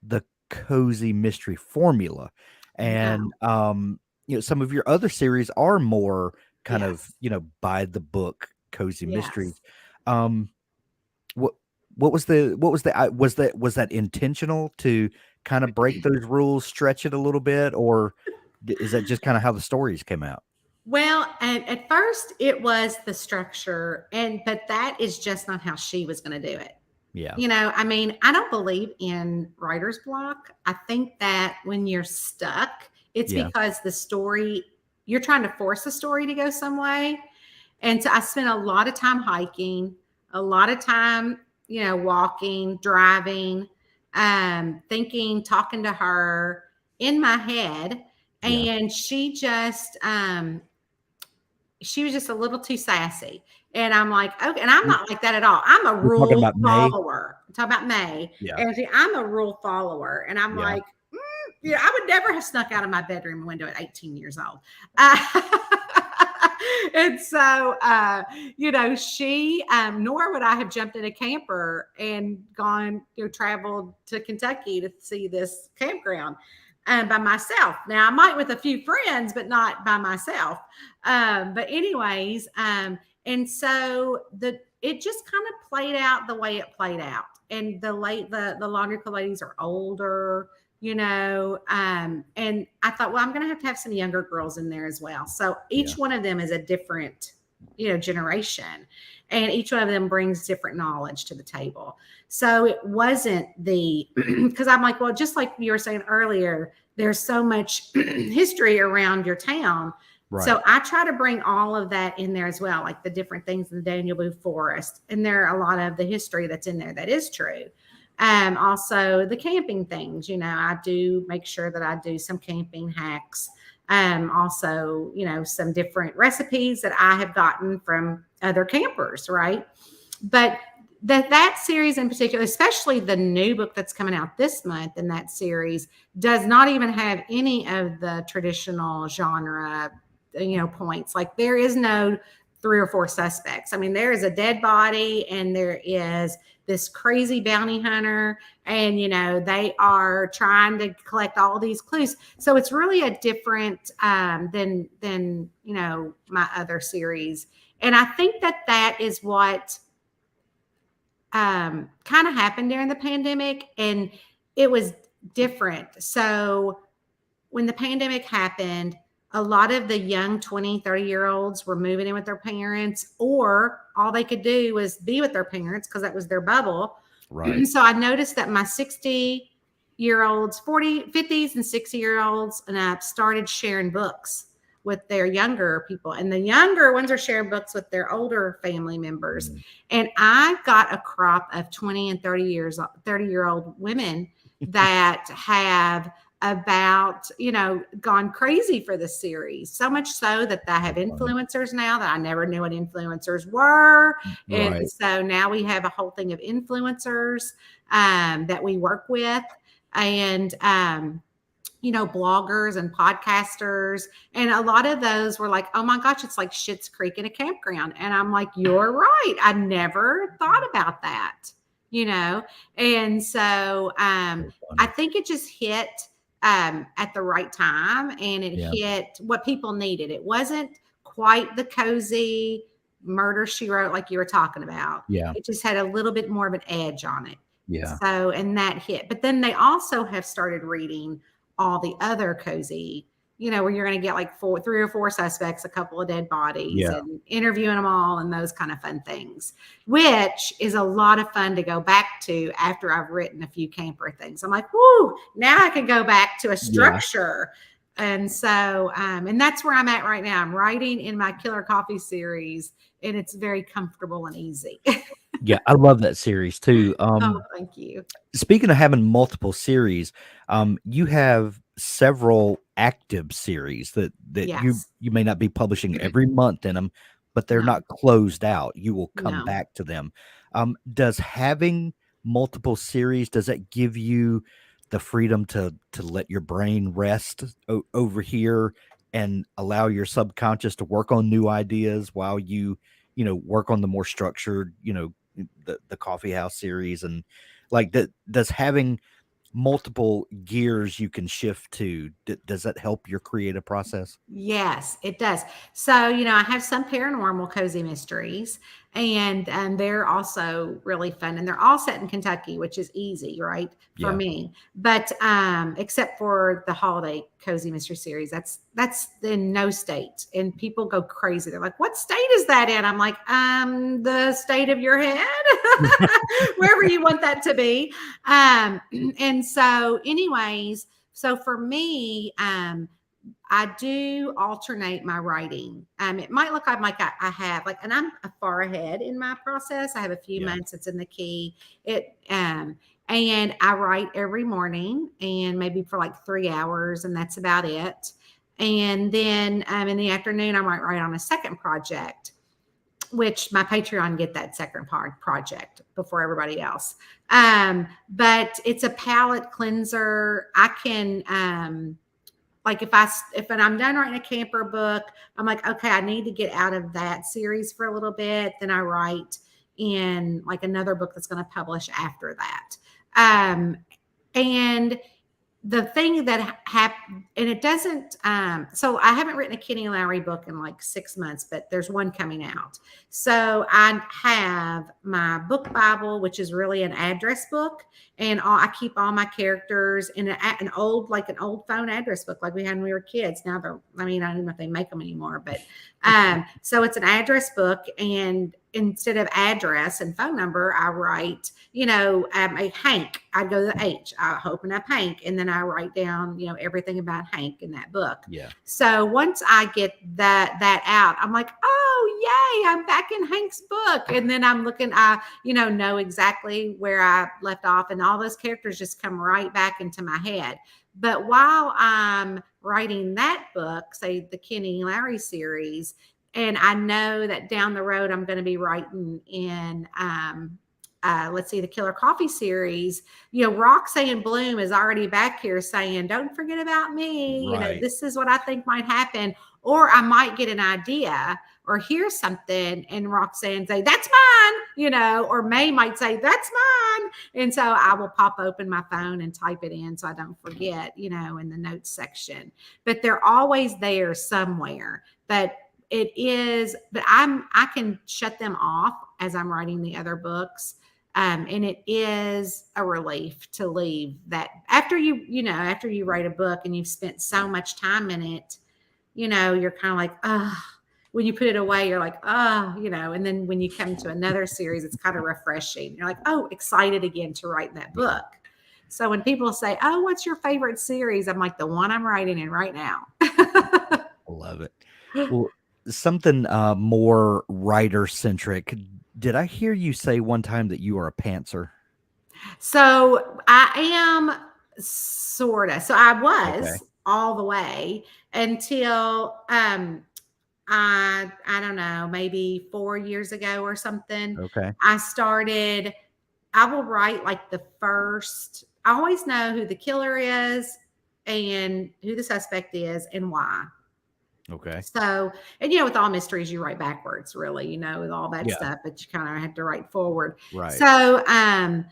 the cozy mystery formula. And No. some of your other series are more kind of, Yes. by the book cozy mysteries. Yes. Um what was that intentional to kind of break those rules, stretch it a little bit, or is that just kind of how the stories came out? Well, at first it was the structure, but that is just not how she was going to do it. Yeah. I mean, I don't believe in writer's block. I think that when you're stuck, it's Yeah. because you're trying to force the story to go some way. And so I spent a lot of time hiking, a lot of time, walking, driving, thinking, talking to her in my head. Yeah. And she was just a little too sassy. And I'm like, okay. And I'm You're not like that at all. I'm a you're talking rule about May? follower. I'm talking about May. Yeah. And I'm a rule follower. And I'm Yeah. like, I would never have snuck out of my bedroom window at 18 years old. And so, she, nor would I have jumped in a camper and gone, traveled to Kentucky to see this campground by myself. Now, I might with a few friends, but not by myself. But anyways, and so it just kind of played out the way it played out. And the laundry club ladies are older, and I thought, well, I'm going to have some younger girls in there as well. So each one of them is a different, generation, and each one of them brings different knowledge to the table. So it wasn't because I'm like, well, just like you were saying earlier, there's so much history around your town. Right. So I try to bring all of that in there as well, like the different things in the Daniel Boone Forest. And there are a lot of the history that's in there that is true. Also the camping things, I do make sure that I do some camping hacks. Also, some different recipes that I have gotten from other campers, right? But that series in particular, especially the new book that's coming out this month in that series, does not even have any of the traditional genre, points. Like there is no 3 or 4 suspects. I mean, there is a dead body and there is this crazy bounty hunter, and they are trying to collect all these clues. So it's really a different than my other series. And I think that is what kind of happened during the pandemic, and it was different. So when the pandemic happened, a lot of the young 20, 30-year-olds were moving in with their parents, or all they could do was be with their parents because that was their bubble. Right. So I noticed that my 60-year-olds, 50s and 60-year-olds and up started sharing books with their younger people. And the younger ones are sharing books with their older family members. Mm-hmm. And I got a crop of 20 and 30-year-old women that have gone crazy for this series. So much so that I have influencers now that I never knew what influencers were. Right. And so now we have a whole thing of influencers that we work with, and bloggers and podcasters. And a lot of those were like, oh my gosh, it's like Schitt's Creek in a campground. And I'm like, you're right. I never thought about that, And so I think it just hit at the right time, and it hit what people needed. It wasn't quite the cozy murder she wrote like you were talking about. Yeah. It just had a little bit more of an edge on it. Yeah. So, and that hit. But then they also have started reading all the other cozy, where you're going to get like 3 or 4 suspects, a couple of dead bodies, and interviewing them all and those kind of fun things, which is a lot of fun to go back to after I've written a few camper things. I'm like, whoo, now I can go back to a structure. Yeah. And so, and that's where I'm at right now. I'm writing in my Killer Coffee series, and it's very comfortable and easy. Yeah, I love that series too. Oh, thank you. Speaking of having multiple series, you have several active series that yes. you may not be publishing every month in them, but they're not closed out. You will come back to them. Does having multiple series, does that give you the freedom to let your brain rest over here and allow your subconscious to work on new ideas while you work on the more structured, the coffee house series? And like that, does having multiple gears you can shift to, does that help your creative process? Yes, it does. So, I have some paranormal cozy mysteries, and they're also really fun, and they're all set in Kentucky, which is easy, right, for me. But except for the holiday cozy mystery series, that's in no state, and people go crazy. They're like, "What state is that in?" I'm like, the state of your head, wherever you want that to be. And so, anyways, so for me, I do alternate my writing. It might look like I have and I'm far ahead in my process. I have a few months it's in the key. And I write every morning, and maybe for like 3 hours, and that's about it. And then in the afternoon, I might write on a second project, which my Patreon get that second project before everybody else. But it's a palate cleanser. I can like if I'm done writing a camper book, I'm like, okay, I need to get out of that series for a little bit. Then I write in like another book that's going to publish after that. And the thing that happened, and it doesn't, so I haven't written a Kenny Lowry book in like 6 months, but there's one coming out. So I have my book Bible, which is really an address book, and I keep all my characters in an old, like an old phone address book, like we had when we were kids. Now they're, I mean, I don't know if they make them anymore, but so it's an address book, and instead of address and phone number, I write, a Hank. I go to the H. I open up Hank, and then I write down, everything about Hank in that book. Yeah. So once I get that out, I'm like, oh yay, I'm back in Hank's book. And then I'm looking, I know exactly where I left off, and all those characters just come right back into my head. But while I'm writing that book, say the Kenny Lowry series, and I know that down the road I'm going to be writing in let's see, the Killer Coffee series, Roxanne Bloom is already back here saying, don't forget about me. Right. This is what I think might happen. Or I might get an idea or hear something and Roxanne say, that's mine, or May might say, that's mine. And so I will pop open my phone and type it in so I don't forget, in the notes section. But they're always there somewhere. But I can shut them off as I'm writing the other books. And it is a relief to leave that after you write a book and you've spent so much time in it, you're kind of like, when you put it away, you're like, and then when you come to another series, it's kind of refreshing. You're like, excited again to write that book. So when people say, what's your favorite series? I'm like, the one I'm writing in right now. I love it. Well, something more writer centric. Did I hear you say one time that you are a pantser? So I am sort of. So I was all the way until I don't know, maybe 4 years ago or something. Okay. I will write like I always know who the killer is and who the suspect is and why. Okay. So, and with all mysteries, you write backwards, really, with all that stuff, but you kind of have to write forward. Right. So, I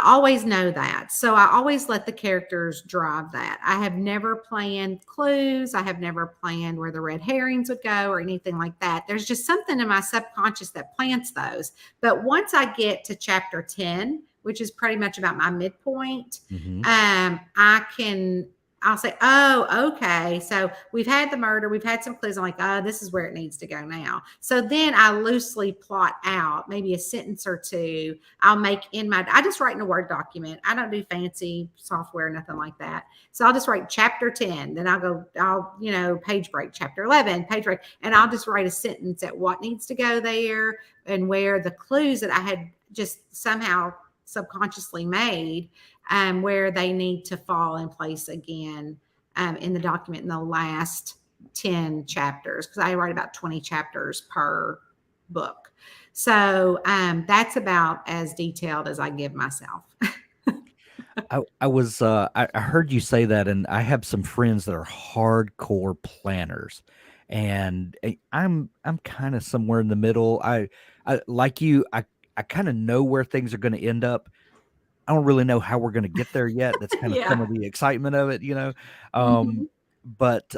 always know that. So I always let the characters drive that. I have never planned clues. I have never planned where the red herrings would go or anything like that. There's just something in my subconscious that plants those. But once I get to chapter 10, which is pretty much about my midpoint, I'll say, okay. So we've had the murder. We've had some clues. I'm like, this is where it needs to go now. So then I loosely plot out maybe a sentence or two. I just write in a Word document. I don't do fancy software, nothing like that. So I'll just write chapter 10. Then I'll page break, chapter 11, page break. And I'll just write a sentence at what needs to go there and where the clues that I had just somehow subconsciously made, where they need to fall in place again in the document in the last 10 chapters, because I write about 20 chapters per book. So that's about as detailed as I give myself. I heard you say that, and I have some friends that are hardcore planners, and I'm kind of somewhere in the middle. I like you. I kind of know where things are going to end up. I don't really know how we're going to get there yet. That's kind of some of the excitement of it, Mhm. But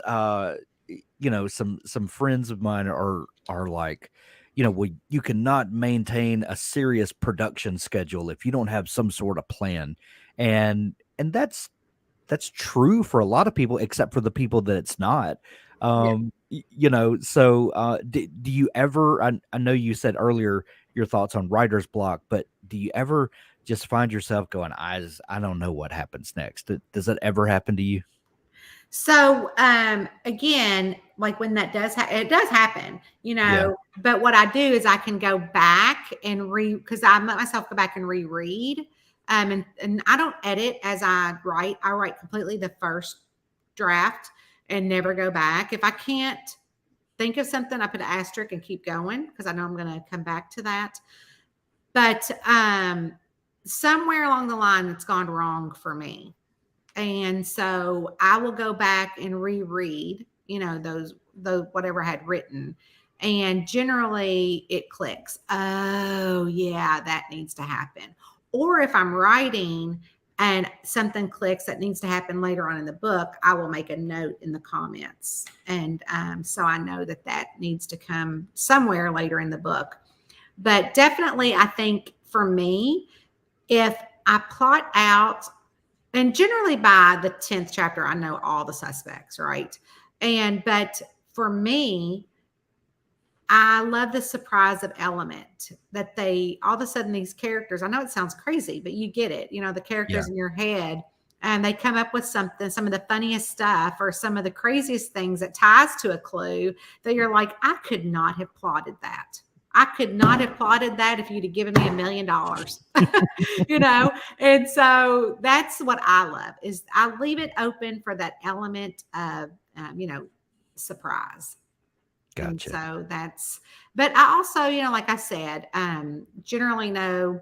some friends of mine are like, well, you cannot maintain a serious production schedule if you don't have some sort of plan, and that's true for a lot of people, except for the people that it's not. Yeah. So do you ever? I know you said earlier your thoughts on writer's block, but do you ever just find yourself going, I don't know what happens next? Does that ever happen to you? So again, like when that it does happen, Yeah. but what I do is I can go back and because I let myself go back and reread. And I don't edit as I write. I write completely the first draft and never go back. If I can't think of something, I put an asterisk and keep going because I know I'm going to come back to that. But somewhere along the line, it's gone wrong for me. And so I will go back and reread, those whatever I had written. And generally it clicks. Oh, yeah, that needs to happen. Or if I'm writing and something clicks that needs to happen later on in the book, I will make a note in the comments. And so I know that that needs to come somewhere later in the book. But definitely, I think for me, if I plot out, and generally by the 10th chapter, I know all the suspects, right? But for me, I love the surprise of element that they all of a sudden these characters, I know it sounds crazy, but you get it. The Yeah. characters in your head, and they come up with something, some of the funniest stuff or some of the you things that ties to a clue that you're like, I could not have plotted that. I could not have plotted that if you'd have given me $1 million. And so that's what I love is I leave it open for that element of surprise. And Gotcha. so but I also, like I said, generally know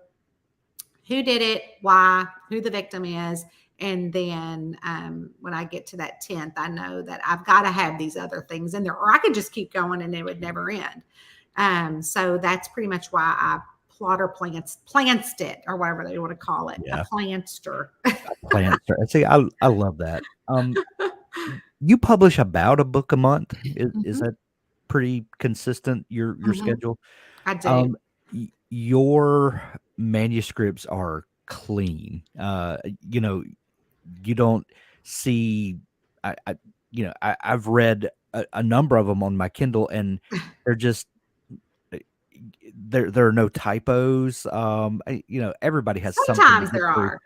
who did it, why, who the victim is. And then when I get to that 10th, I know that I've got to have these other things in there, or I could just keep going and it would never end. So that's pretty much why I plotter plantsed it, or whatever they want to call it, a Yeah. plantster. Plants. See, I love that. You publish about a book a month. Is Mhm, that pretty consistent, your mhm, schedule? I do. Um, your manuscripts are clean. You don't see I I've read a number of them on my Kindle, and they're just uh, there are no typos. Everybody has something to Sometimes get there through, are,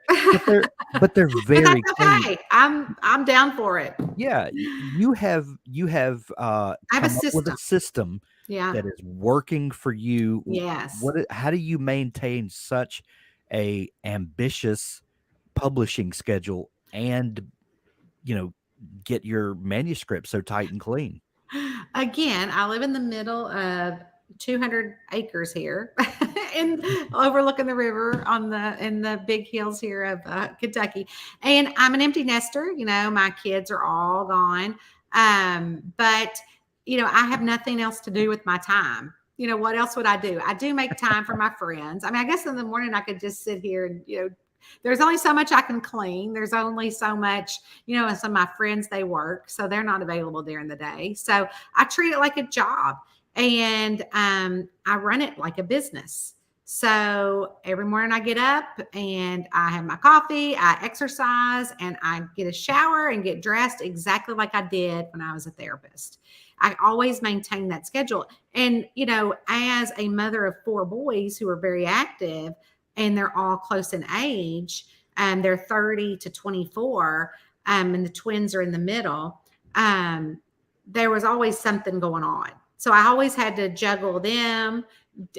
but they're but very that's clean. okay. I'm down for it. Yeah, you have I have a come up with a system. system Yeah. that is working for you. Yes. How do you maintain such a ambitious publishing schedule and, you know, get your manuscript so tight and clean? Again, I live in the middle of 200 acres here and overlooking the river in the big hills here of Kentucky. And I'm an empty nester, my kids are all gone. But I have nothing else to do with my time. What else would I do? I do make time for my friends. I mean, I guess in the morning I could just sit here and, there's only so much I can clean. There's only so much, and some of my friends, they work, so they're not available during the day. So I treat it like a job, and I run it like a business. So every morning I get up and I have my coffee, I exercise, and I get a shower and get dressed exactly like I did when I was a therapist. I always maintain that schedule. And, as a mother of 4 boys who are very active, and they're all close in age, and they're 30 to 24, and the twins are in the middle. There was always something going on. So I always had to juggle them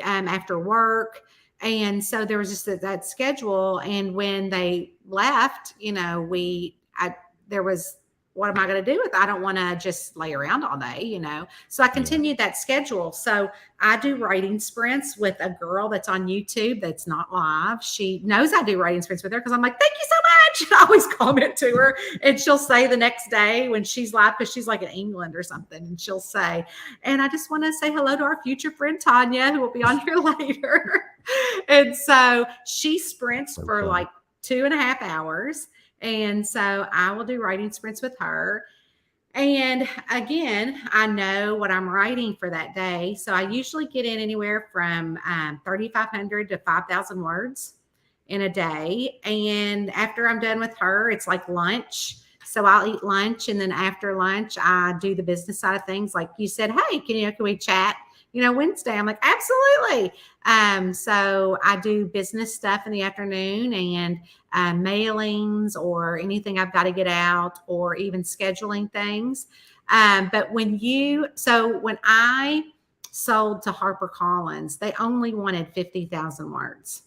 after work. And so there was just that schedule. And when they left, there was, what am I going to do with it? I don't want to just lay around all day. So I Yeah. continued that schedule. So I do writing sprints with a girl that's on YouTube that's not live. She knows I do writing sprints with her because I'm like, thank you so much. And I always comment to her, and she'll say the next day when she's live, because she's like in England or something, and she'll say, and I just want to say hello to our future friend Tonya, who will be on here later. And so she sprints So for funny. like 2.5 hours. And so I will do writing sprints with her. And again, I know what I'm writing for that day. So I usually get in anywhere from 3,500 to 5,000 words in a day. And after I'm done with her, it's like lunch. So I'll eat lunch. And then after lunch, I do the business side of things. Like you said, hey, can we chat? Wednesday. I'm like, absolutely. So I do business stuff in the afternoon, and mailings or anything I've got to get out, or even scheduling things. But when I sold to HarperCollins, they only wanted 50,000 words.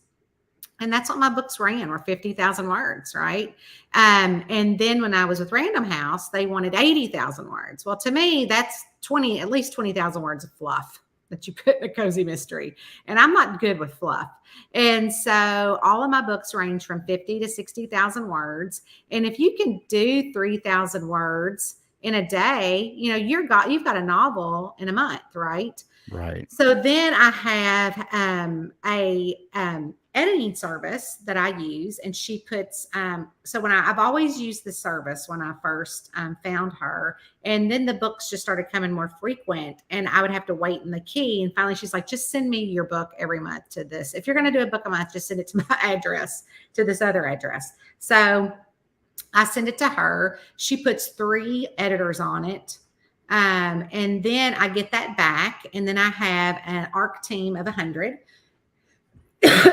And that's what my books ran, were 50,000 words, right? And then when I was with Random House, they wanted 80,000 words. Well, to me, that's at least 20,000 words of fluff that you put in a cozy mystery. And I'm not good with fluff. And so all of my books range from 50 to 60,000 words. And if you can do 3,000 words in a day, you've got a novel in a month, right? Right. So then I have a editing service that I use, and she puts. So I've always used the service when I first found her, and then the books just started coming more frequent, and I would have to wait in the queue. And finally, she's like, "Just send me your book every month to this. If you're going to do a book a month, just send it to my address, to this other address." So I send it to her. She puts 3 editors on it. And then I get that back, and then I have an ARC team of 100.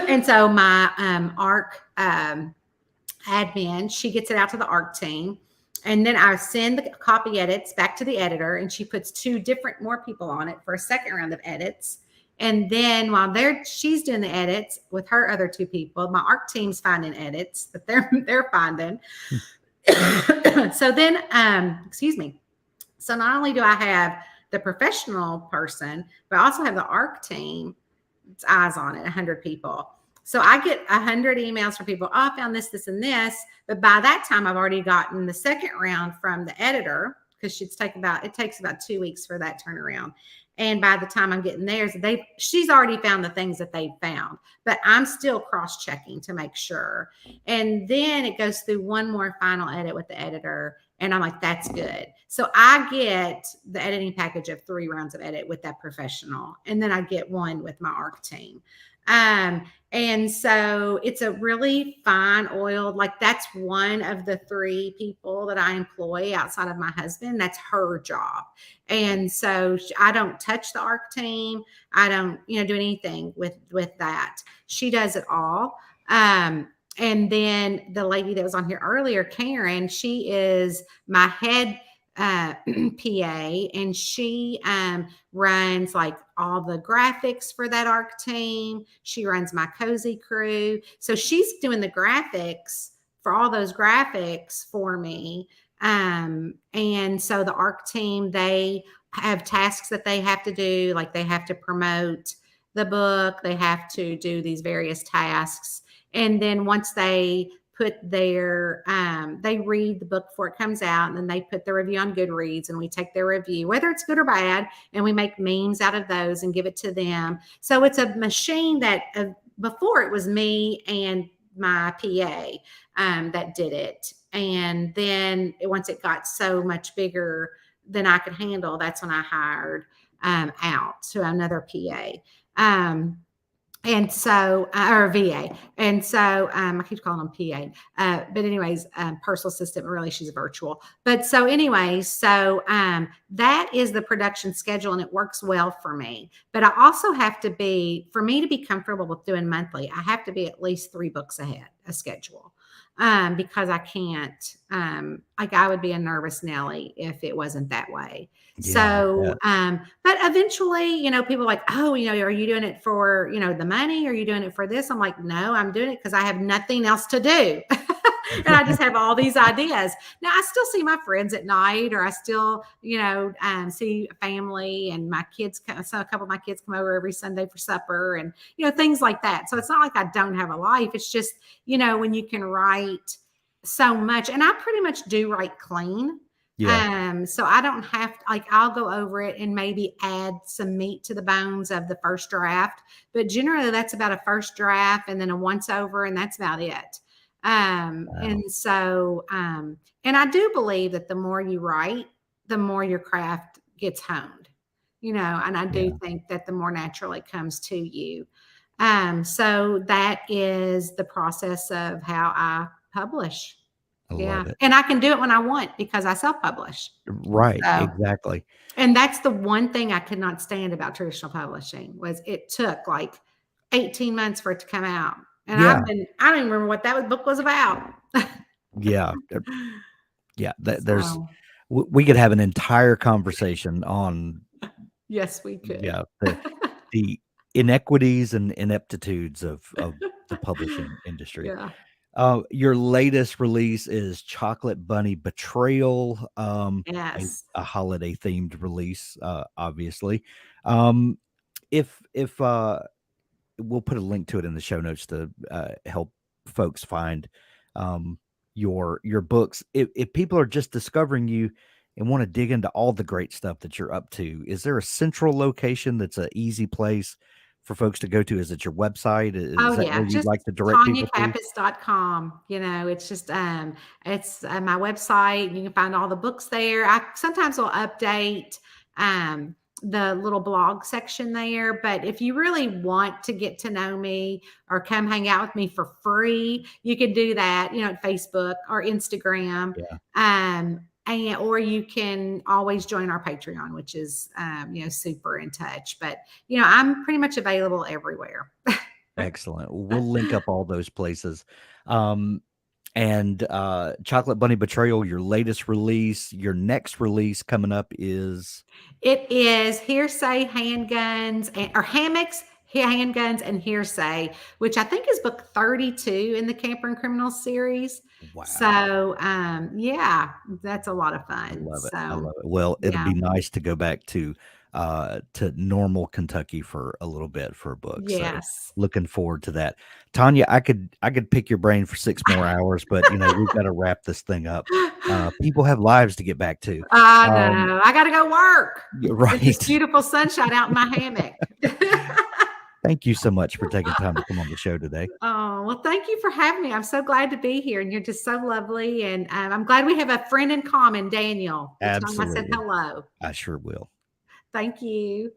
And so my ARC admin, she gets it out to the ARC team. And then I send the copy edits back to the editor, and she puts 2 different more people on it for a second round of edits. And then while she's doing the edits with her other 2 people, my ARC team's finding edits that they're finding. So then, excuse me. So not only do I have the professional person, but I also have the ARC team. It's eyes on it, 100 people. So I get 100 emails from people. Oh, I found this, this, and this. But by that time, I've already gotten the second round from the editor, because it takes about 2 weeks for that turnaround. And by the time I'm getting theirs, she's already found the things that they've found, but I'm still cross-checking to make sure. And then it goes through one more final edit with the editor. And I'm like, that's good. So I get the editing package of 3 rounds of edit with that professional. And then I get 1 with my ARC team. And so it's a really fine oiled, like that's one of the 3 people that I employ outside of my husband. That's her job. And so I don't touch the ARC team. I don't, do anything with that. She does it all. And then the lady that was on here earlier, Karen, she is my head PA, and she runs like all the graphics for that ARC team. She runs my cozy crew. So she's doing the graphics for all those graphics for me. And so the ARC team, they have tasks that they have to do, like they have to promote the book, they have to do these various tasks. And then once they put they read the book before it comes out, and then they put the review on Goodreads, and we take their review, whether it's good or bad, and we make memes out of those and give it to them. So it's a machine that before it was me and my PA that did it. And then once it got so much bigger than I could handle, that's when I hired out to another PA. And so, or VA. And so, I keep calling them PA. But anyways, personal assistant, really she's virtual. But so anyways, so that is the production schedule, and it works well for me. But I also have to for me to be comfortable with doing monthly, I have to be at least 3 books ahead, a schedule. Because I can't, like I would be a nervous Nelly if it wasn't that way. Yeah, So, but eventually, people are like, oh, are you doing it for, the money? Are you doing it for this? I'm like, no, I'm doing it because I have nothing else to do. And I just have all these ideas. Now I still see my friends at night, or I still, see family, and my kids. So a couple of my kids come over every Sunday for supper, and, things like that. So it's not like I don't have a life. It's just, when you can write so much, and I pretty much do write clean. Yeah. So I don't have to, like, I'll go over it and maybe add some meat to the bones of the first draft, but generally that's about a first draft and then a once over, and that's about it. Wow. And so, and I do believe that the more you write, the more your craft gets honed, and I do think that the more natural it comes to you. So that is the process of how I publish. I love it. And I can do it when I want because I self-publish. Right. So, Exactly. and that's the one thing I could not stand about traditional publishing, was it took like 18 months for it to come out. And Yeah. I don't even remember what that book was about. Yeah. Yeah. There's, So, we could have an entire conversation on, yes, we could. the inequities and ineptitudes of the publishing industry. Yeah. Your latest release is Chocolate Bunny Betrayal, Yes. a holiday themed release, obviously. Um, if we'll put a link to it in the show notes to help folks find um, your books. If people are just discovering you and want to dig into all the great stuff that you're up to, is there a central location that's an easy place for folks to go to? Is it your website? Oh Is that yeah, where you'd just like to direct people to? TonyaKappes.com. It's just it's my website. You can find all the books there. I sometimes will update um the little blog section there, but if you really want to get to know me or come hang out with me for free, you can do that, at Facebook or Instagram. Yeah, And or you can always join our Patreon, which is super in touch. But I'm pretty much available everywhere. excellent. We'll link up all those places. Um, and Chocolate Bunny Betrayal, your latest release, your next release coming up is It is Hearsay, Handguns, or Hammocks, Handguns, and Hearsay, which I think is book 32 in the Camper and Criminal series. wow. So, yeah, that's a lot of I fun. love it. I So, love it. Well, it'll yeah, be nice to go back to normal Kentucky for a little bit for a book. So yes. looking forward to that. Tanya, I could pick your brain for 6 more hours, but we've got to wrap this thing up. People have lives to get back to. I Um, know. I got to go work yeah, in this right. beautiful sunshine out in my hammock. Thank you so much for taking time to come on the show today. Oh, well, thank you for having me. I'm so glad to be here, and you're just so lovely. And I'm glad we have a friend in common, Daniel. We'll tell him I said Absolutely. hello. I sure will. Thank you.